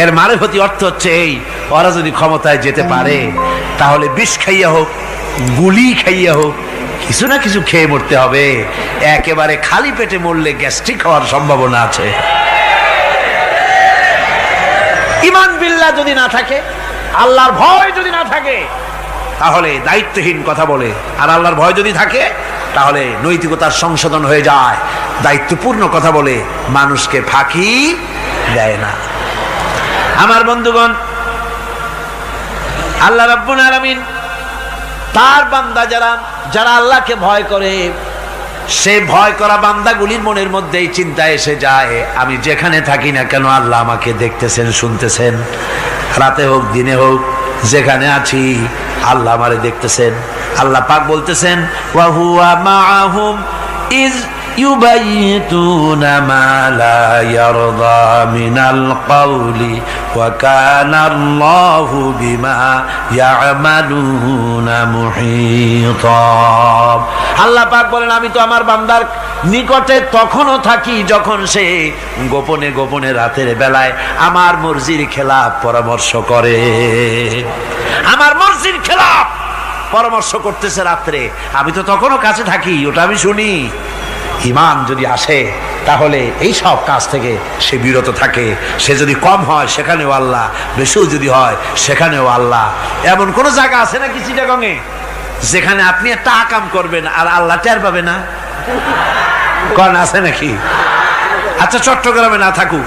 এর মারফতি অর্থ হচ্ছে এই, ওরা যদি ক্ষমতায় যেতে পারে তাহলে বিষ খাইয়া হোক, গুলি খাইয়া হোক, কিছু না কিছু খেয়ে মরতে হবে। একেবারে খালি পেটে মরলে গ্যাস্ট্রিক হওয়ার সম্ভাবনা আছে। ঈমান বিল্লাহ যদি না থাকে, আল্লাহর ভয় যদি না থাকে, তাহলে দায়িত্বহীন কথা বলে। আর আল্লাহর ভয় যদি থাকে, তাহলে নৈতিকতার সংশোধন হয়ে যায়, দায়িত্বপূর্ণ কথা বলে, মানুষকে ফাঁকি দেয় না। আমার বন্ধুগণ, আল্লাহ রাব্বুল আলামিন তার বান্দা যারা আল্লাহকে ভয় করে, সে ভয় করা বান্দাগুলির মনের মধ্যে এই চিন্তা এসে যায়, আমি যেখানে থাকি না কেন আল্লাহ আমাকে দেখতেছেন, শুনতেছেন। রাতে হোক দিনে হোক, যেখানে আছি আল্লাহ আমারে দেখতেছেন। আল্লাহ পাক বলতেছেন, ওয়া হুয়া মাআহুম ইজ ইউবাইতুনা মা লা ইয়ারদা মিনাল কওলি ওয়া কানা আল্লাহু বিমা ইয়ামালুনা মুহীতা। আল্লাহ পাক বলেন, আমি তো আমার বান্দার নিকটে তখনও থাকি যখন সে গোপনে গোপনে রাতের বেলায় আমার মর্জির খেলাফ পরামর্শ করে। আমার মর্জির খেলাফ পরামর্শ করতেছে রাত্রে, আমি তো তখনও কাছে থাকি, ওটা আমি শুনি। ঈমান যদি আসে, তাহলে এই সব কাজ থেকে সে বিরত থাকে। সে যদি কম হয় সেখানেও আল্লাহ, বেশিও যদি হয় সেখানেও আল্লাহ। এমন কোন জায়গা আছে নাকি চিটাগংয়ে যেখানে আপনি একটা আকাম করবেন আর আল্লাহ টের পাবে না? কোন আছে নাকি? আচ্ছা, চট্টগ্রামে না থাকুক,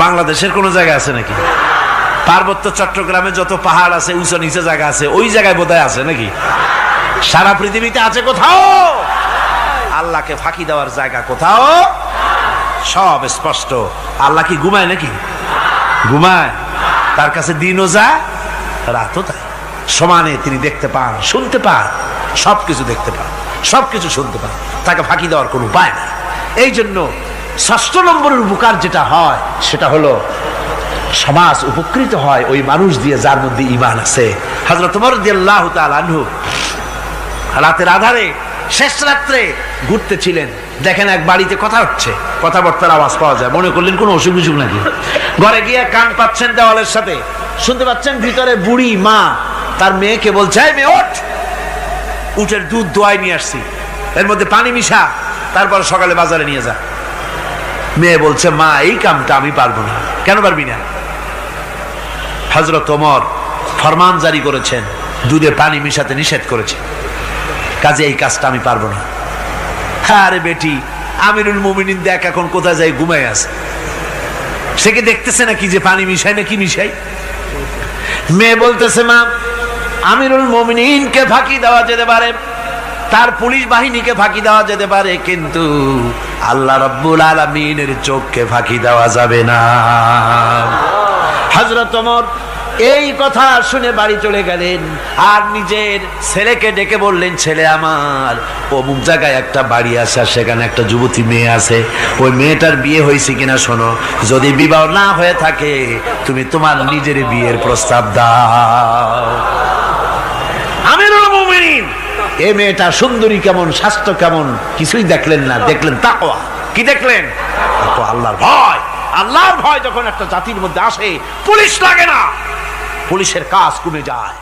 বাংলাদেশের কোন জায়গা আছে নাকি? পার্বত্য চট্টগ্রামে যত পাহাড় আছে, উঁচু নিচে জায়গা আছে, ওই জায়গায় বোধহয় আছে নাকি? সারা পৃথিবীতে আছে কোথাও? আল্লাহকে ফাঁকি দেওয়ার জায়গা কোথাও? সব স্পষ্ট। আল্লাহ কি ঘুমায় নাকি? ঘুমায়? তার কাছে দিনও যায়, রাতও তাই। সমানে তিনি দেখতে পান, শুনতে পান, সবকিছু দেখতে পান, সবকিছু শুনতে পান। তাকে ফাঁকি দেওয়ার কোনো উপায় না। এই জন্য ৬ষ্ঠ নম্বরের উপকার যেটা হয়, সেটা হলো সমাজ উপকৃত হয় ওই মানুষ দিয়ে যার মধ্যে ঈমান আছে। হযরত ওমর রাদিয়াল্লাহু তাআলা আনহু রাতের আধারে, শেষ রাত্রে ঘুরতেছিলেন, দেখেন এক বাড়িতে কথা হচ্ছে, কথাবার্তার আওয়াজ পাওয়া যায়। মনে করলেন কোন অসুখ বিসুখ নাকি। ঘরে গিয়ে কান পাচ্ছেন দেওয়ালের সাথে, শুনতে পাচ্ছেন ভিতরে বুড়ি মা তার মেয়েকে বলছে, এই মেয়ে ওঠ, উটের দুধ দোয়াই নিয়ে আসছি, এর মধ্যে পানি মিশা, তারপর সকালে বাজারে নিয়ে যা। মেয়ে বলছে, মা এই কামটা আমি পারবো না। কেন পারবি না? হযরত ওমর ফরমান জারি করেছেন, দুধে পানি মিশাতে নিষেধ করেছে, কাজে এই কাজটা আমি পারবো না। আরে বেটি, আমিরুল মুমিনিন দেখ এখন কোথায় যায়, ঘুমায় আছে, সে কি দেখতেছে নাকি যে পানি মিশাই না কি মিশাই? মেয়ে বলতেছে, মা আমিরুল মুমিনিনকে ফাঁকি দেওয়া যেতে পারে, তার পুলিশ বাহিনীকে ফাঁকি দেওয়া যেতে পারে, কিন্তু আল্লাহ রাব্বুল আলামিনের চোখকে ফাঁকি দেওয়া যাবে না। হযরত ওমর এই কথা শুনে বাড়ি চলে গেলেন, আর নিজের ছেলেকে ডেকে বললেন, ছেলে আমার, অমুক জায়গায় একটা বাড়ি আছে, সেখানে একটা যুবতী মেয়ে আছে, ওই মেয়েটার বিয়ে হয়েছে কিনা শোনো, যদি বিবাহ না হয়ে থাকে তুমি তোমার নিজের বিয়ের প্রস্তাব দাও। আমিরুল মুমিনিন এই মেয়েটা সুন্দরী কেমন, স্বাস্থ্য কেমন, কিছুই দেখলেন না, দেখলেন তাকওয়া। কি দেখলেন? আল্লাহর ভয়। আল্লাহর ভয় যখন একটা জাতির মধ্যে আসে, পুলিশ লাগে না, পুলিশের কাজ কমে যায়।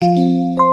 you.